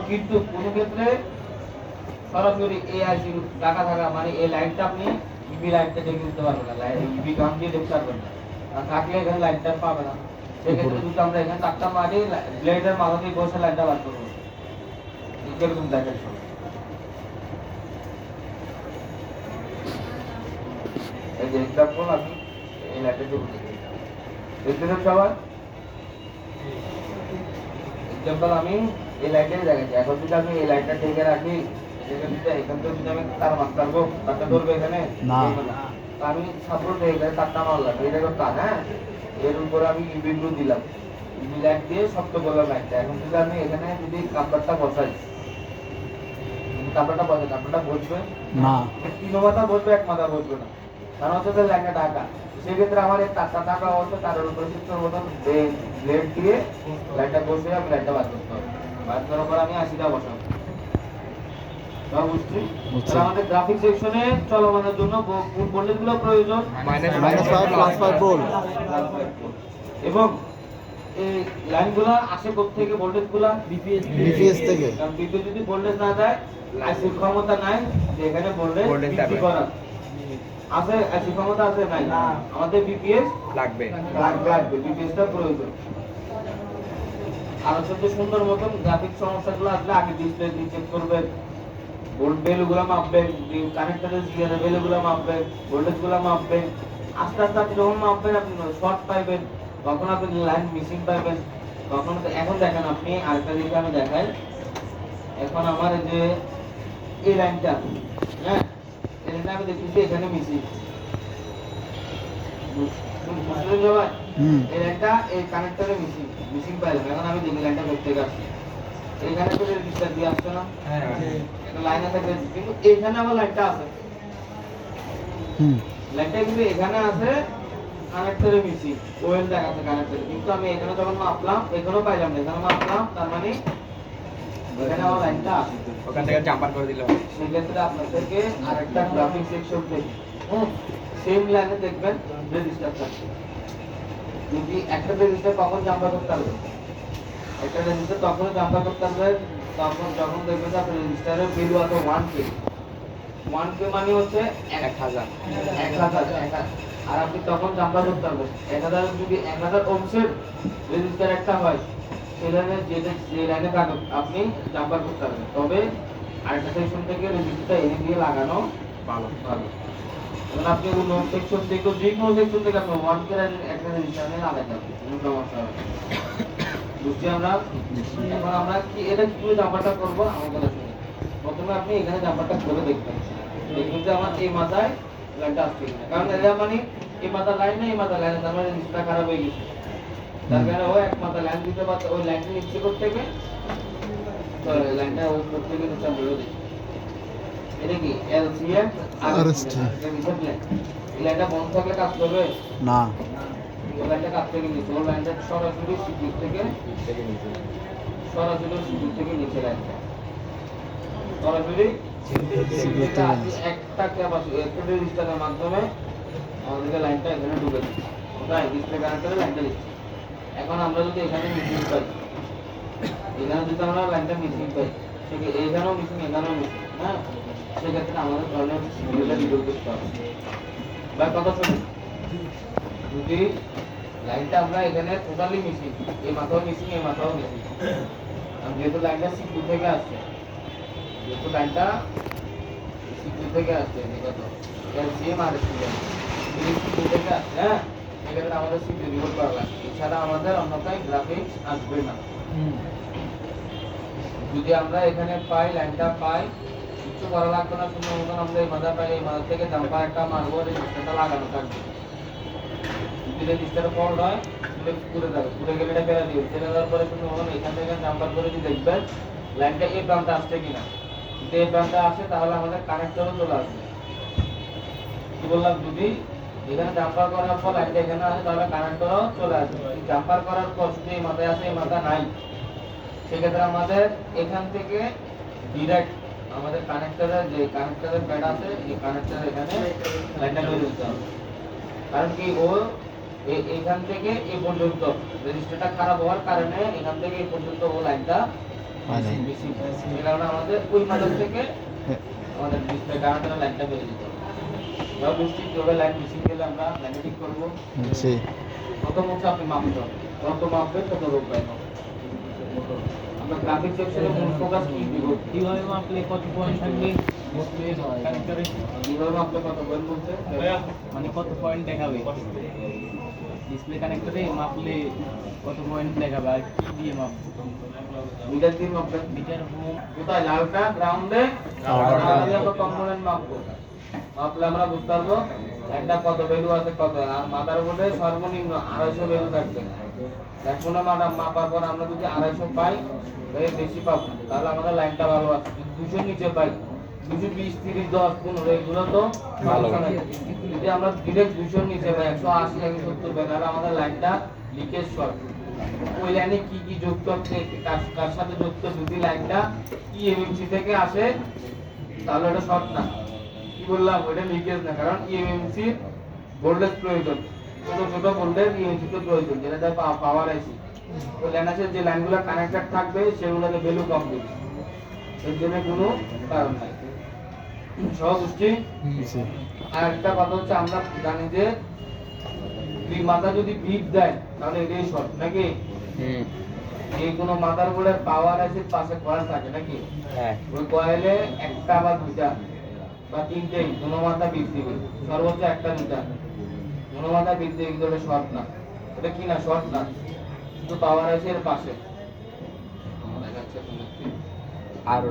কিন্তু কোনো ক্ষেত্রে সরাসরি এই আইসি ঢাকা থাকা মানে এই লাইটটা আপনি ইউভি লাইটটা দেখে দিতে পারবেন না, ইউভি গাম দিয়ে দেখতে পারবেন না। আর থাকলে এখানে লাইনটা পাবে না। সেক্ষেত্রে যদি আমরা এখানে তারটা মারি ব্লেডের মাথা দিয়ে বসে লাইনটা বার করবো, এরকম দেখেন। এই যে এক্সাম্পল আমি এই লাইনটা দিয়ে দেখতেছেন সবাই, এক্সাম্পল আমি এই লাইনটাই দেখাচ্ছি। এখন যদি আমি এই লাইনটা ঢেকে রাখি, এখান থেকে যদি আমি তার মাছ কাটবো, তারটা ধরবে এখানে না। তো আমি সাপোর্ট এখানে তারটা মারলাম, এটা তো তার, হ্যাঁ, এর উপরে আমি বিন্দু দিলাম, লাইট দিয়ে শক্ত করলাম লাইনটা। এখন যদি আমি এখানে যদি কাপড়টা বসাই, কাপড়টা বসবে না। তিন মাথা বসবে, এক মাথা বসবে না, কারণ হচ্ছে লাইনটা ঢাকা। সেক্ষেত্রে আমার এই তারটা ঢাকা অবস্থা তার উপরে শিক্ষার মতন ব্লেড দিয়ে লাইনটা বসে আমি লাইনটা বার করতে হবে। বার করার পর আমি 80টা বসাবো। বুঝছি? তাহলে আমাদের গ্রাফিক সেকশনে চলমানের জন্য কোন ভোল্টেজগুলো প্রয়োজন? -5 +5 ভোল্ট। এবং এই লাইনগুলো আসে কোত্থেকে? ভোল্টেজগুলো বিপিএস থেকে। কারণ বিদ্যুৎ যদি ভোল্টেজ না দেয়, আইসির ক্ষমতা নাই যে এখানে ভোল্টেজ বৃদ্ধি করা। আছে আইসির ক্ষমতা আছে নাই? আমাদের বিপিএস লাগবে, বিপিএসটা প্রয়োজন। আর হচ্ছে সুন্দর মতন গ্রাফিক সমস্যাগুলো আসলে আগে ডিসপ্লে দিয়ে চেক করবেন, ভোল্ট ভ্যালুগুলো মাপবেন, কানেক্টরের জিআর ভ্যালুগুলো মাপবেন, ভোল্টেজগুলো মাপবেন। আস্তে আস্তে আপনি যখন মাপবেন, আপনি শর্ট পাইবেন, তখন আপনি লাইন মিসিং পাইবেন। তখন এখন দেখেন আপনি আরেকটা দিকে আমি দেখাই। এখন আমার এই যে এই লাইনটা, হ্যাঁ, এই লাইনটা আমি দেখতেছি এখানে মিসিং। বুঝলেন সবাই? এই লাইনটা এই কানেক্টরে মিসিং পাইলাম। এখন আমি দেখি লাইনটা করতে গেছি, এইখানে তো রেজিস্টার দিয়ে আসছে না, একটা লাইন আছে, কিন্তু এখানে আমার লাইনটা আছে, লাইনটা কিন্তু এখানে আছে, কানেক্টরে মিসিং, ওয়েল দেখাচ্ছে কানেক্টরে, কিন্তু আমি এখানে যখন মাপলাম এখানেও পাইলাম না, এখানে মাপলাম, তার মানে এখানে আমার লাইনটা আছে, ওখান থেকে জাম্পার করে দিলে হবে। সেক্ষেত্রে আপনাদেরকে আরেকটা গ্রাফিক সেকশন থেকে সেম লাইনে দেখবেন রেজিস্টার থাকবে। যদি একটা রেজিস্টার কখন জাম্পার করতে পারবে, একটা রেজিস্টার তখনই জাম্পার করতে পারবে যখন দেখবেন যে আপনার রেজিস্টারের ভ্যালু আছে 1K। 1K মানে হচ্ছে 1000, আর আপনি তখন জাম্পার করতে পারবেন 1000। যদি 1000 ওহমসের রেজিস্টার একটা হয়, সেই লাইনে যে লাইনে কাটুক আপনি জাম্পার করতে পারবেন। তবে আরেকটা সেকশন থেকে রেজিস্টারটা এনে দিয়ে লাগানো ভালো। এখন আপনি অন্য সেকশন থেকে, যে কোনো সেকশন থেকে আপনি 1K একটা রেজিস্টার নিয়ে লাগাতে পারবেন, কোনো সমস্যা হবে না। বুঝছি আমরা? এখন আমরা কি এটা কিভাবে জাম্পারটা করবো আমার কথা শুনে। প্রথমে আপনি এখানে জাম্পারটা করে দেখবেন যে আমার এই মাথায় লাইনটা আসছে কিনা, কারণ এটা মানে এই মাথা লাইন না এই মাথা লাইন, তার মানে জিনিসটা খারাপ হয়ে গেছে। তার কারণে ও এক মাথা লাইন দিতে পারছে, ওই লাইনটা নিচ্ছে করতে গিয়ে লাইনটা ওই করতে গিয়ে নিচে বেরো দিচ্ছে। এটা কি এলসিএম আরএসটি, এই লাইনটা বন্ধ থাকলে কাজ করবে না। ওই লাইনটা কাজ থেকে নিচে, ওই লাইনটা সরাসরি সিপিইউ থেকে নিচে, সরাসরি সিপিইউ থেকে নিচে লাইনটা সরাসরি একটা ক্যাপাসিটি একটা রেজিস্টারের মাধ্যমে আমাদেরকে লাইনটা এখানে ঢুকে দিচ্ছে, তাই ডিসপ্লে কানেক্টরে লাইনটা দিচ্ছে। এখন আমরা যদি এখানে মিসিং পাই, এখানে যদি আমরা লাইনটা মিসিং পাই, সেক্ষেত্রে এখানেও মিসিং, এখানেও মিসিং, হ্যাঁ, সেক্ষেত্রে আমাদের ধরনের সিপিইউটা রিডল করতে হবে। বা কথা শুনুন, যদি লাইনটা আমরা এখানে টোটালি মিসিং, এই মাথাও মিসিং, এই মাথাও মিসিং, যেহেতু লাইনটা সিপিইউ থেকে আসছে, যেহেতু লাইনটা সিপিইউ থেকে আসছে, কত এলসিএম আর এসপিএম সিপিইউ থেকে আসছে, হ্যাঁ, সেক্ষেত্রে আমাদের সিপিইউ রিলোড করা লাগবে, এছাড়া আমাদের অন্যথায় গ্রাফিক্স আসবে না। যদি আমরা এখানে পাই, লাইনটা পাই, কিছু করা লাগবে না, শূন্য মতন আমরা এই মাথা পাই, এই মাথা থেকে জাম্পার একটা মারবো, রেজিস্টারটা লাগানো থাকবে। যদি রেজিস্টার ফল্ট হয় পুড়ে যাবে, পুড়ে গেলে এটা ফেলে দিবে, ফেলে দেওয়ার পরে শূন্য মতন এখান থেকে জাম্পার করে দিয়ে দেখবেন লাইনটা এই প্রান্তে আসছে কিনা। যদি এই প্রান্তে আসে তাহলে আমাদের কানেক্টরও চলে আসবে। কি বললাম, যদি এখানে জাম্পার করার পর লাইনটা এখানে আসে তাহলে কানেক্টরও চলে আসবে। জাম্পার করার পর শুধু এই মাথায় আসে, এই মাথা নাই, সেক্ষেত্রে আমাদের এখান থেকে ডিরেক্ট আমাদের কানেক্টরের যে কানেক্টরের প্যাড আছে, এই কানেক্টর এখানে লাইনটা নিয়ে দিতে হবে। কারণ কি, ও এখান থেকে এই পর্যন্ত রেজিস্টারটা খারাপ হওয়ার কারণে এখান থেকে এই পর্যন্ত ও লাইনটা মিসিং, এই কারণে আমাদের ওই মাথা থেকে আমাদের ডিসপ্লে কানেক্টরের লাইনটা বেরিয়ে দিতে হবে। ধর বৃষ্টি কিভাবে লাইন মিশিং গেলে আমরা লাইনে ঠিক করবো। জি কত মুছে আপনি মাপতে হবে, যত মাপবে তত রোগ পাই হবে। আমরা গ্রাফিক সেকশনে মূল ফোকাস কি দিব, কিভাবে মাপলে কত পয়েন্ট থাকবে কানেক্টরে, কিভাবে মাপলে কত পয়েন্ট বলতে মানে কত পয়েন্ট দেখাবে ডিসপ্লে কানেক্টরে মাপলে কত পয়েন্ট দেখাবে আর কি দিয়ে মাপবো? মিটার দিয়ে মাপবেন। মিটার হোম কোথায় লালটা গ্রাউন্ডে আমরা কম্পোনেন্ট মাপবো, মাপলে আমরা বুঝতে পারবো একটা কত ভ্যালু আছে কত, আর মাদারবোর্ডে সর্বনিম্ন 250 ভ্যালু থাকবে। এখন আমরা মাপার পর আমরা যদি 250 পাই এর বেশি পাবো, তাহলে আমাদের লাইনটা ভালো আছে। 200 নিচে পাই 220 30 10 15 এগুলো তো ভালো না। যদি আমরা ডিরেক্ট 200 নিচে পাই 180 170 পাই তাহলে আমাদের লাইনটা লিকেজ শর্ট। ওই লাইনে কি কি যুক্ত আছে কার সাথে যুক্ত, যদি লাইনটা ইএমএমসি থেকে আসে তাহলে এটা শর্ট না। কি বললাম, ওটা লিকেজ না, কারণ ইএমএমসি ভোল্টেজ প্রয়োজন, ছোট ছোট ভোল্টেজ ইএমএমসি তে প্রয়োজন, যেটা পাওয়ার আইসি। ওই লাইন আছে যে লাইনগুলো কানেক্টেড থাকবে সেগুলোতে ভ্যালু কম দিবে, এর জন্য কোনো কারণ নাই। সহজুষ্টি। জি আর একটা কথা হচ্ছে আমরা জানি যে দুই মাথা যদি বিট দেয় তাহলে এটাই শর্ট নাকি। এই কোন মাদারবোর্ডের পাওয়ার আছে পাশে কয়েল থাকে নাকি, ওই কয়েলে একটা বা দুইটা বা তিনটেই কোনো মাথা বিট দিবে, সর্বোচ্চ একটা দুইটা কোনো মাথা বিট দিবে, কিন্তু ওটা শর্ট না। এটা কি না, শর্ট না, শুধু পাওয়ার আছে এর পাশে। আর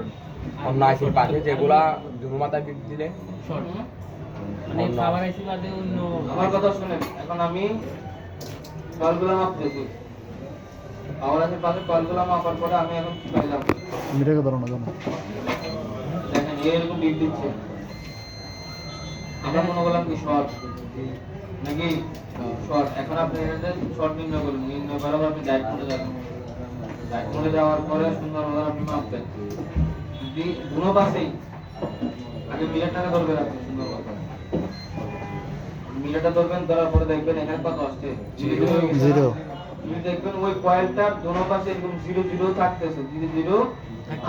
অন্য আইসির পাশে যেগুলা দুনো মাথা বিট দিলে শর্ট, মানে খাবার আইসি বাদে অন্য। আমার কথা শুনেন, এখন আমি কয়েলগুলো মাপতেছি, পাওয়ার আছে পাশে কয়েলগুলো মাপার পরে আমি এখন কি পাইলাম, মিটারকে ধরো না জানো দেখেন এরকম বিট দিচ্ছে, আমরা মনে করলাম কি শর্ট নাকি শর্ট। এখন আপনি এটাতে শর্ট নির্ণয় করুন, নির্ণয় করার পর আপনি ডাইরেক্ট মোডে যাবেন, ডাইরেক্ট মোডে যাওয়ার পরে সুন্দরভাবে আপনি মাপবেন। যদি দুনো পাশেই আগে মিটারটাকে ধরবেন, আপনি সুন্দরভাবে মিটারটা ধরবেন, ধরার পরে দেখবেন এখানে কত আসছে, জিরো তুমি দেখবেন ওই কয়েলটার দোনো পাশে এরকম 0 0 থাকতেছে, 0 0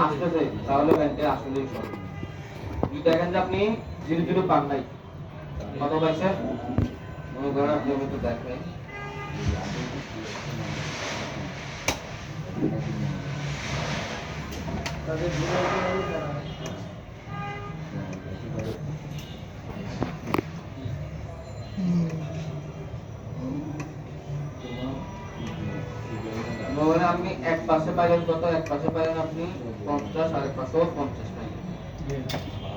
আসতেছে, তাহলে ব্যাংকে আসলেই শর্ট। যদি দেখেন যে আপনি 0 0 পান নাই, কত পাইছেন মনে করেন আপনি আমাকে দেখেন মনে আপনি এক পাশে পাইলেন কত, এক পাশে পাইলেন আপনি 50 আর এক পাশে 50 পাইলেন,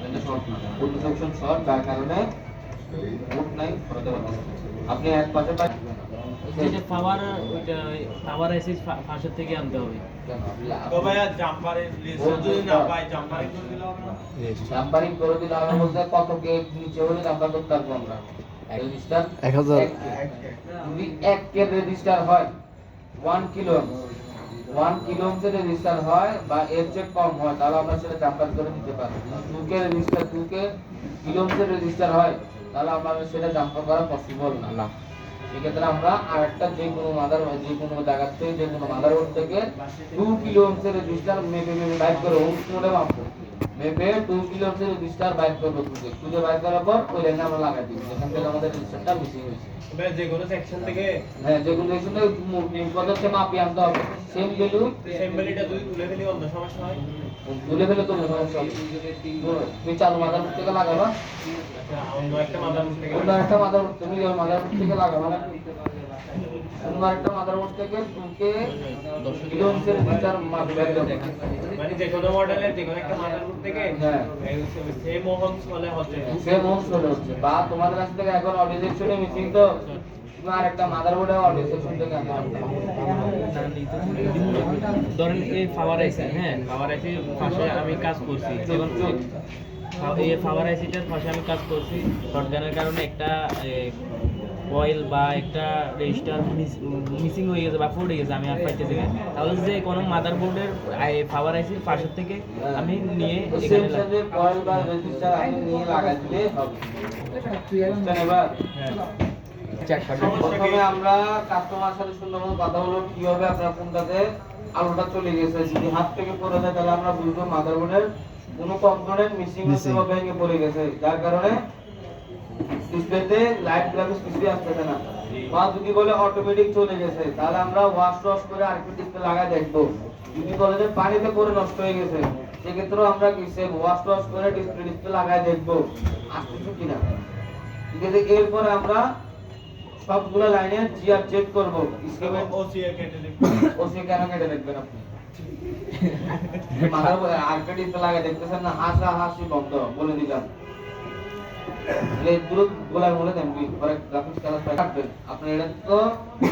এটা শর্ট না, ফুল সেকশন শর্ট, যার কারণে মুট নাই করতে পারবেন। আপনি এক পাশে পাইলেন যে পাওয়ার, ওইটা পাওয়ার আইসি পাশের থেকে আনতে হবে। জাম্পারিং করে দিলে আমরা বলতে কত কে নিচে হলে জাম্পার করতে পারবো আমরা রেজিস্টার 1000 যদি 1 কে রেজিস্টার হয় 1 কিলো 1 কিলো ওহমের রেজিস্টার হয় বা এর চেয়ে কম হয় তাহলে আমরা সেটা জাম্পার করে দিতে পারি। 2 কে রেজিস্টার 2 কে কিলো ওহমের রেজিস্টার হয় তাহলে আমরা সেটা জাম্পার করা পসিবল না। সেক্ষেত্রে আমরা আরেকটা যে কোনো জায়গা থেকে যে কোনো মাদারবোর্ড থেকে 2 কিলো ওহমের রেজিস্টার মেপে বাইর করে ওহমস মোডে মাপবো, মেপে 2 কিলো ওহমের রেজিস্টার বাইর করবো, খুঁজে বাইর করার পর ওই লাইনে আমরা লাগাই দিব যেখান থেকে আমাদের রেজিস্টারটা মিসিং হয়েছে। যে কোনো সেকশন থেকে, হ্যাঁ যে কোনো সেকশন থেকে পদ্ধতি মাপি আনতে হবে, সেম ভ্যালু সেম ভ্যালুটা যদি তুলে ফেলি অন্য সমস্যা হয়, তুলে ফেলে তো সমস্যা হবে। তুমি চালু মাদারবোর্ড থেকে লাগাবা, অন্য একটা মাদারবোর্ড থেকে, অন্য একটা মাদারবোর্ড তুমি ওই মাদারবোর্ড থেকে লাগাবা না, অন্য একটা মাদারবোর্ড থেকে তুকে কিলো ওহমের রেজিস্টার মাপ বের করবে, মানে যে কোনো মডেলের যে কোনো একটা মাদারবোর্ড থেকে হ্যাঁ সেম ওহমস হলে হচ্ছে, সেম ওহমস চলে হচ্ছে। বা তোমার কাছ থেকে এখন অডিও সেকশনে মিসিং তো তুমি আরেকটা মাদারবোর্ডে অডিও সেকশন থেকে আনতে পারবে। ধরেন এই পাওয়ার আইসি, হ্যাঁ পাওয়ার আইসি পাশে আমি কাজ করছি, যেমন এই পাওয়ার আইসিটার পাশে আমি কাজ করছি, শর্টগানের কারণে একটা কয়েল বা একটা রেজিস্টার মিসিং হয়ে গেছে বা পড়ে গেছে, আমি আর পাইতেছি না, তাহলে যে কোনো মাদারবোর্ডের পাওয়ার আইসির পাশের থেকে আমি নিয়ে সেম এখানে সাইজের কয়েল বা রেজিস্টার আপনি নিয়ে লাগাই দিলে হবে। বুঝছেন এবার? প্রথমে আমরা কাস্টমার সাথে সুন্দরভাবে কথা বলবো কিভাবে আপনার ফোনটাতে আলোটা চলে গেছে, যদি হাত থেকে পড়ে যায় তাহলে আমরা বুঝবো মাদারবোর্ডের কোনো কম্পোনেন্ট মিসিং হচ্ছে বা ভেঙে পড়ে গেছে, যার কারণে ডিসপ্লেতে লাইট গ্রাফিক্স কিছুই আসতেছে না, বা যদি বলে অটোমেটিক চলে গেছে, তাহলে আমরা ওয়াশ টস করে আরেকটু ডিসপ্লে লাগায় দেখবো। যদি বলে যে পানিতে করে নষ্ট হয়ে গেছে, সেক্ষেত্রেও আমরা কি সেম ওয়াশ টস করে ডিসপ্লে লাগায় দেখবো আসতেছে কিনা। ঠিক আছে, এরপরে আমরা সবগুলো লাইনের জিআর চেক করবো। স্কিমে ওসি কেন কেটে দেখবেন আপনি? মাথার আরেকটা ডিসপ্লে লাগায় দেখতেছেন না, হাসি বন্ধ বলে দিলাম। গোলার বলে দেন পরে গ্রাফিক্স কালার কাটবেন। আপনি এটা তো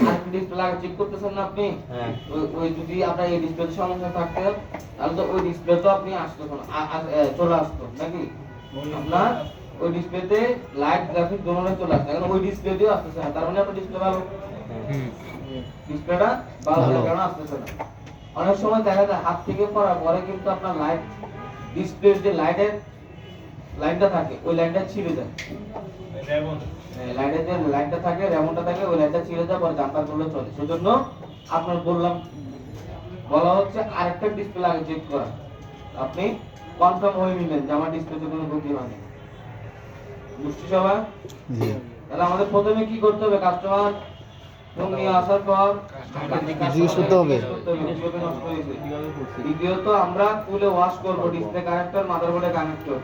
আরেকটা ডিসপ্লে লাগা চেক করতেছেন না আপনি? হ্যাঁ। ওই যদি আপনার এই ডিসপ্লে সমস্যা থাকতে তাহলে তো ওই ডিসপ্লে তো আপনি আসতো চলে আসতো নাকি? আপনার ওই ডিসপ্লেতে লাইট গ্রাফিক দোনোটাই চলে আসতো, এখন ওই ডিসপ্লেতেও আসতেছে না, তার মানে আপনার ডিসপ্লে ভালো, ডিসপ্লেটা ভালো কারণ আসতেছে না। অনেক সময় দেখা যায় হাত থেকে পড়ার পরে কিন্তু আপনার লাইট ডিসপ্লের যে লাইটের লাইনটা থাকে ওই লাইনটা ছিঁড়ে যায়, লাইটের যে লাইনটা থাকে রেমনটা থাকে ওই লাইনটা ছিঁড়ে যায়, পরে জাম্পার করলে চলে। সেজন্য আপনার বলা হচ্ছে আরেকটা ডিসপ্লে আগে চেক করা। আপনি কনফার্ম হয়ে নিলেন যে আমার ডিসপ্লেতে কোনো ক্ষতি হয়নি। বুঝছি সবাই? জি তাহলে আমাদের প্রথমে কি করতে হবে? কাস্টমার নিয়ে আসার পর জিজ্ঞেস করতে হবে। দ্বিতীয়ত আমরা খুলে ওয়াশ করব ডিসপ্লে কানেক্টর, মাদারবোর্ডে কানেক্টর।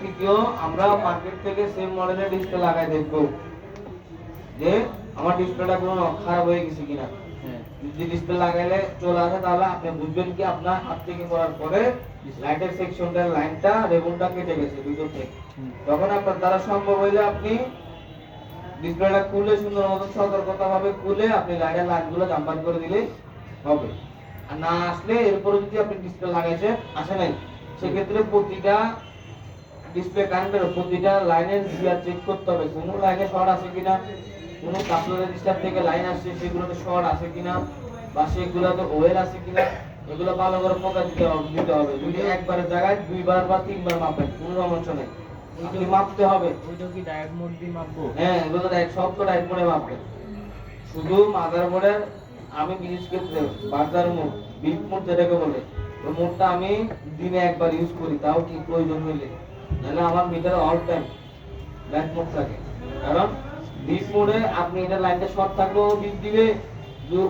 তৃতীয় আমরা মার্কেট থেকে সেম মডেলের ডিসপ্লে লাগাই দেখব যে আমার ডিসপ্লেটা কোনো খারাপ হয়ে গেছে কিনা। যদি ডিসপ্লে লাগাইলে চলে আসে তাহলে আপনি বুঝবেন কি আপনার হাত থেকে পড়ার পরে লাইটের সেকশনটার লাইনটা রেবনটা কেটে গেছে ভিতর থেকে। তখন আপনার দ্বারা সম্ভব হইলে আপনি ডিসপ্লেটা খুলে সুন্দর মতো সতর্কতাভাবে খুলে আপনি লাইটের লাইনগুলো জাম্পার করে দিলে হবে। আর না আসলে এরপরে যদি আপনি ডিসপ্লে লাগাইছেন আসে নাই, সেক্ষেত্রে প্রতিটা ডিসপ্লে কানেক্টর প্রতিটা লাইনের জিআর চেক করতে হবে, কোনো লাইনে শর্ট আছে কিনা, কোনো কাপলার রেজিস্টার থেকে লাইন আসছে সেগুলোতে শর্ট আছে কিনা, বা সেগুলোতে ওয়েল আছে কিনা, এগুলো ভালো করে ফোকাস দিতে হবে। যদি একবারের জায়গায় দুইবার বা তিনবার মাপেন কোনো সমস্যা নেই, আপনি মাপতে হবে। ওইটা কি ডায়োড মোড দিয়ে মাপবো? হ্যাঁ, এগুলো সব তো ডায়োড মোডে মাপবেন। শুধু মাদারবোর্ডের আমি বিশেষ ক্ষেত্রে বাজার মোড, বিট মোড যেটাকে বলে, ওই মোডটা আমি দিনে একবার ইউজ করি, তাও কি প্রয়োজন হইলে, নাহলে আমার মিটারে অল টাইম লাইট মোড থাকে। কারণ বিট মোডে আপনি এটা লাইনটা শর্ট থাকলেও বিট দিবে,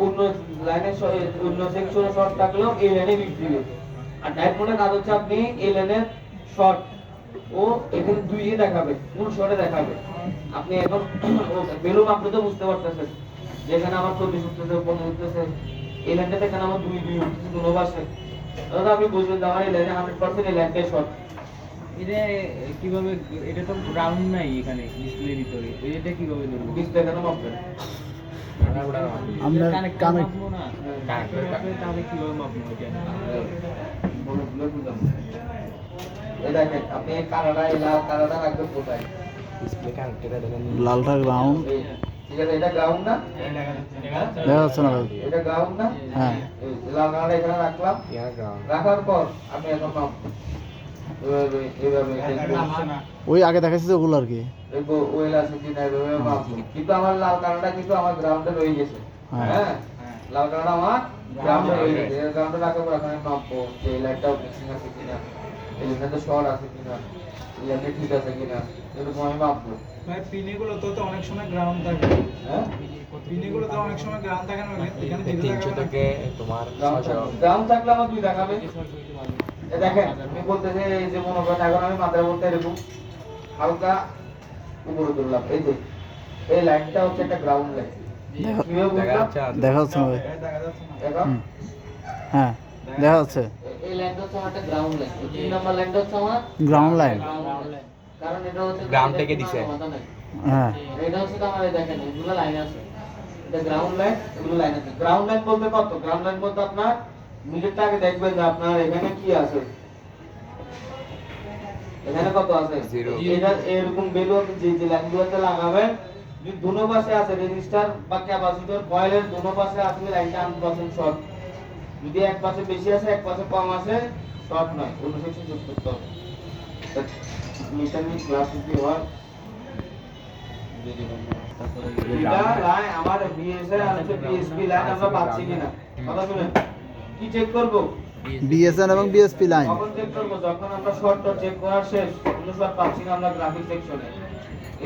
অন্য লাইনে অন্য সেকশনে শর্ট থাকলেও এই লাইনে বিট দিবে। আর ডায়োড মোডে কাজ হচ্ছে আপনি এই লাইনের শর্ট ও এখানে দুইয়ে দেখাবে, কোন শর্টে দেখাবে। আপনি এখন বেলুম আপনি তো বুঝতে পারতেছেন যেখানে আমার 40 উঠতেছে 15 উঠতেছে, এই লাইনটাতে এখানে আমার 2 উঠতেছে দুনো পাশে, তাহলে আপনি বুঝবেন যে আমার এই লাইনে 100% এই লাইনটাই শর্ট। এটা কিভাবে? এটা তো গ্রাউন্ড নাই এখানে ডিসপ্লের ভিতরে, এটা কিভাবে ধরবো? ডিসপ্লে কেন মাপবেন? আমরা কানেক্টর কানেক্ট মাপবো না, তাহলে কিভাবে মাপবো এটা? এই দেখেন আপনি এই কালারটা, এই লাল কালারটা রাখবেন কোথায়? ডিসপ্লে কানেক্টরে দেন লালটা গ্রাউন্ড ঠিক আছে, এটা গ্রাউন্ড না? দেখা যাচ্ছে না ভাই। এটা গ্রাউন্ড না? হ্যাঁ এই লাল কালারটা এখানে রাখলাম, ইয়ার গ্রাউন্ড রাখার পর আপনি এখন মাপবেন এইভাবে দেখবেন ওই আগে দেখাচ্ছি তো ওগুলো আর কি। দেখবো ওয়েল আছে কিনা, এইভাবে মাপবেন। কিন্তু আমার লাল কালারটা কিন্তু আমার গ্রাউন্ডে রয়ে গেছে। হ্যাঁ, লাল কালারটা আমার গ্রাউন্ডে রয়ে গেছে। এই গ্রাউন্ডে রাখার পর এখন আমি মাপবো যে এই লাইটটাও মিক্সিং আছে কিনা, এই লাইনটাতে শর্ট আছে কিনা, এই লাইনটা ঠিক আছে কিনা, এরকম আমি মাপবো। ভাই পিনেগুলো তো অনেক সময় গ্রাউন্ড থাকে, হ্যাঁ, পিনেগুলো তো অনেক সময় গ্রাউন্ড থাকে না, এখানে 300 থেকে তোমার 600 গ্রাউন্ড থাকলে আমার দুই দেখাবে। এই দেখেন আমি বলতেছি এই যে মনে করেন এখন আমি মাথার উপরটা এরকম হালকা উপরে তুললাম, এই যে এই লাইনটা হচ্ছে একটা গ্রাউন্ড লাইন। কিভাবে দেখা বুঝলাম? যাচ্ছে আর দেখা যাচ্ছে না ভাই। দেখা যাচ্ছে না। এখন হুম। হ্যাঁ দেখা যাচ্ছে এই লাইনটা হচ্ছে আমার একটা গ্রাউন্ড লাইন, 3 নাম্বার লাইনটা হচ্ছে আমার গ্রাউন্ড লাইন। Ground line. কারণ এটা হচ্ছে গ্রাউন্ড থেকে দিছে। হ্যাঁ এটা হচ্ছে তো আমার এই দেখেন এগুলো লাইন আছে, এটা গ্রাউন্ড লাইন, এগুলো লাইন আছে। গ্রাউন্ড লাইন বলতে কত? গ্রাউন্ড লাইন বলতে আপনার মিটারটা আগে দেখবেন যে আপনার এখানে কি আছে, এখানে কত আছে। Zero। এটা এরকম বেলু আপনি যে লাইনগুলোতে লাগাবেন, যদি দুনো পাশে আছে রেজিস্টার বা ক্যাপাসিটর কয়েলের দুনো পাশে আছে লাইনটা 100% শর্ট, যদি এক পাশে বেশি আছে এক পাশে কম আছে শর্ট নয়, অন্য সেকশন যোগ করতে হবে। মিটার নিয়ে ক্লাস যদি হয় এটা লাইন আমার বিএসএ আর হচ্ছে বিএসপি লাইন আমরা পাচ্ছি কিনা, কথা শুনেন। কি চেক করব? বিএসএন এবং বিএসপি লাইন। কখন চেক করব? যখন আমরা শর্ট চেক করা শেষ, কোনো শর্ট পাচ্ছি না আমরা গ্রাফিক সেকশনে,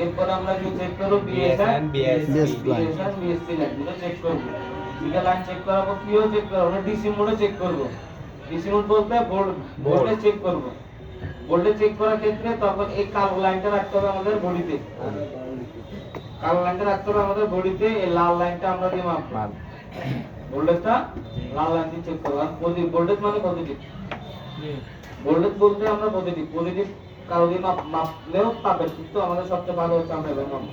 এরপর আমরা কি চেক করব BSN BSP line। BSP line দুটো চেক করব দুটো লাইন চেক করার পর কিও চেক করব আমরা ডিসি মোডে চেক করব ডিসি মোড বলতে ভোল্টেজ চেক করব ভোল্টেজ চেক করার ক্ষেত্রে তখন এই কালো লাইনটা রাখতে হবে আমাদের বডিতে কালো লাইনটা রাখতে হবে আমাদের বডিতে এই লাল লাইনটা আমরা দিয়ে মাপবো ভোল্টেজটা লাল লাইন দিয়ে চেক করব আর ভোল্টেজ মানে পজিটিভ ভোল্টেজ বলতে আমরা পজিটিভ কালো দিয়ে মাপলেও পাবেন কিন্তু আমাদের সবচেয়ে ভালো হচ্ছে আমরা এবার মাপবো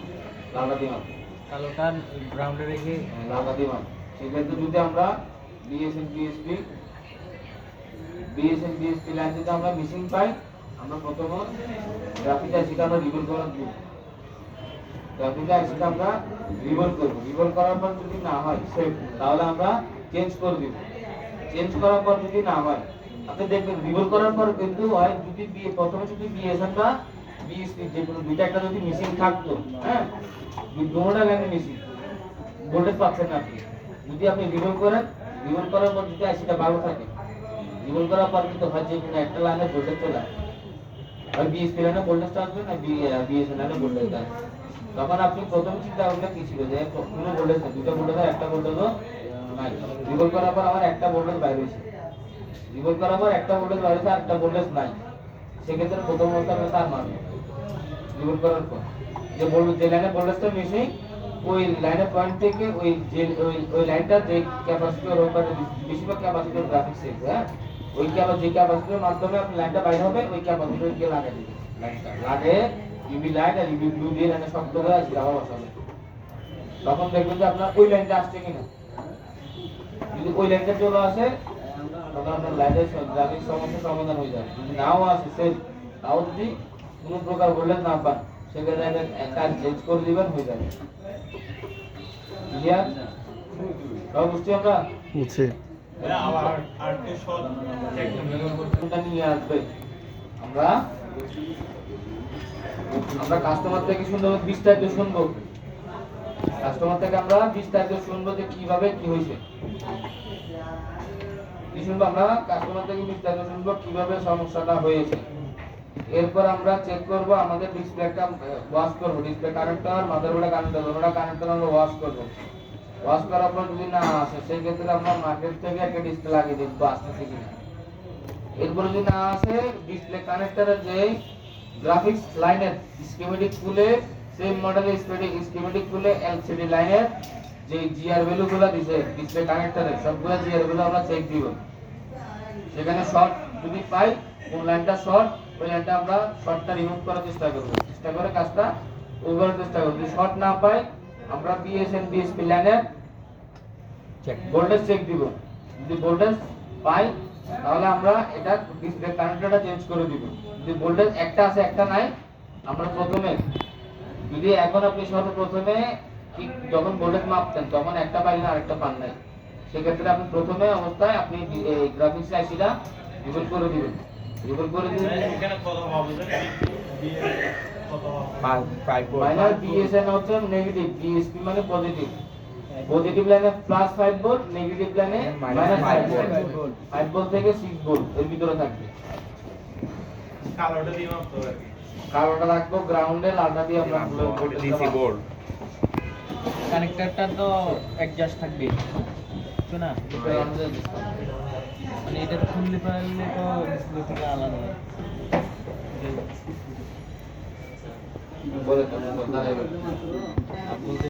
লালটা দিয়ে মাপবো কালোটা গ্রাউন্ডে রেখে লালটা দিয়ে মাপবো সেক্ষেত্রে যদি আমরা বিএসএন বিএসপি লাইন যদি আমরা মিসিং পাই আমরা প্রথমে গ্রাফিক আইসিটা আমরা রিভোল্ভ করার দিব গ্রাফিক আইসিটা আমরা রিভোল্ভ করার পর যদি না হয় সেভ তাহলে আমরা চেঞ্জ করে দিব চেঞ্জ করার পর যদি না হয় আপনি দেখবেন রিভোল্ভ করার পর কিন্তু হয় যদি প্রথমে যদি বিএসএন বা বিএসপি যে কোনো দুইটা একটা যদি মিসিং থাকতো হ্যাঁ দুটোটা লাইনে মিসিং ভোল্টেজ পাচ্ছেন না আপনি যদি আপনি রিভোল্ভ করার পর যদি আইসিটা ভালো থাকে রিভোল্ভ করার পর কিন্তু হয় যে কোনো একটা লাইনে ভোল্টেজ চলে আসে আর বিএসপি লাইনে ভোল্টেজটা আসবে না বিএসএন লাইনে ভোল্টেজ আসবে তখন আপনি প্রথম চিন্তা ভাবনা কি ছিল যে কোনো ভোল্টেজ না দুটো ভোল্টেজ একটা ভোল্টেজও নাই রিভোল্ভ করার পর আমার একটা ভোল্টেজ বাইরে হয়েছে রিভোল্ভ করার পর একটা ভোল্টেজ বাইরে হয়েছে আর একটা ভোল্টেজ নাই সেক্ষেত্রে প্রথম অবস্থা আমরা তার মানবো রিভোল্ভ করার পর যে লাইনে ভোল্টেজটা মিশে ওই লাইনের পয়েন্ট থেকে ওই লাইনটা যে ক্যাপাসিটর হোক বেশিরভাগ ক্যাপাসিটর গ্রাফিক্স এর হ্যাঁ ওই যে ক্যাপাসিটরের মাধ্যমে আপনি লাইনটা বাইরে হবে ওই ক্যাপাসিটর দিয়ে লাগাই দিবেন লাইনটা লাগে ইউভি লাইট আর ইউভি ব্লু দিয়ে লাইনে শক্ত করে আছে আবার বসাবে তখন দেখবেন যে আপনার ওই লাইনটা আসছে কিনা যদি ওই লাইনটা চলে আসে তখন আপনার লাইটের গ্রাফিক্স সমস্যার সমাধান হয়ে যাবে যদি নাও আসে সেম তাও যদি কোনো প্রকার ভোল্টেজ না পান সেক্ষেত্রে একটা চেঞ্জ করে দিবেন হয়ে যাবে ক্লিয়ার সব বুঝছি আমরা বুঝছি কোনটা নিয়ে আসবে আমরা কাস্টমার থেকে শুনবো বিস্তারিত শুনবো কাস্টমার থেকে আমরা বিস্তারিত শুনবো যে কিভাবে কি হয়েছে কি শুনবো আমরা কাস্টমার থেকে বিস্তারিত শুনবো কিভাবে সমস্যাটা হয়েছে এরপর আমরা চেক করব আমাদের ডিসপ্লেটা ওয়াশ করব ডিসপ্লে কানেক্টর মাদারবোর্ডে কানেক্টর আমরা ওয়াশ করব ওয়াশ করার পর যদি না আসে সেই ক্ষেত্রে আমরা মার্কেট থেকে একটা ডিসপ্লে লাগিয়ে দেখবো আসতেছে কিনা এরপর যদি না আসে ডিসপ্লে কানেক্টরের যে গ্রাফিক্স লাইনের স্কিমেটিক খুলে সেম মডেলের স্কিমেটিক খুলে এলসিডি লাইনের যে জিআর ভ্যালুগুলো দিছে ডিসপ্লে কানেক্টরের সবগুলো জিআর ভ্যালু আমরা চেক দিব সেখানে শর্ট যদি পাই কোন লাইনটা শর্ট ওই লাইনটা আমরা শর্টটা রিমুভ করার চেষ্টা করব চেষ্টা করে কাজটা ওভার চেষ্টা করব যদি শর্ট না পাই আমরা বিএসএন বিএসপি লাইনের চেক ভোল্টেজ চেক দিব যদি ভোল্টেজ পাই তাহলে আমরা এটা ডিসপ্লে কানেক্টরটা চেঞ্জ করে দিব যদি ভোল্টেজ একটা আছে একটা নাই আমরা প্রথমে যদি এখন আপনি সর্বপ্রথমে যখন ভোল্টেজ মাপতেন তখন একটা পাইলেন আরেকটা পান নাই সেক্ষেত্রে আপনি প্রথমে অবস্থায় আপনি গ্রাফিক্স আইসিটা রিভোল্ভ করে দিবেন রিভোল্ভ করে দিবেন মাইনাস বিএসএন হচ্ছে নেগেটিভ বিএসপি মানে পজিটিভ লাইনে প্লাস 5 ভোল্ট নেগেটিভ লাইনে মাইনাস 5 ভোল্ট 5 ভোল্ট থেকে 6 ভোল্ট এর ভিতরে থাকবে কালোটা দিয়ে মাপতে হবে কালোটা রাখবো গ্রাউন্ডে লালটা দিয়ে আমরা ডিসি বোর্ড কানেক্টরটা তো অ্যাডজাস্ট থাকবে তো না মানে এটা খুললে পারলে তো ডিসপ্লে থেকে আলাদা হয় বলে তো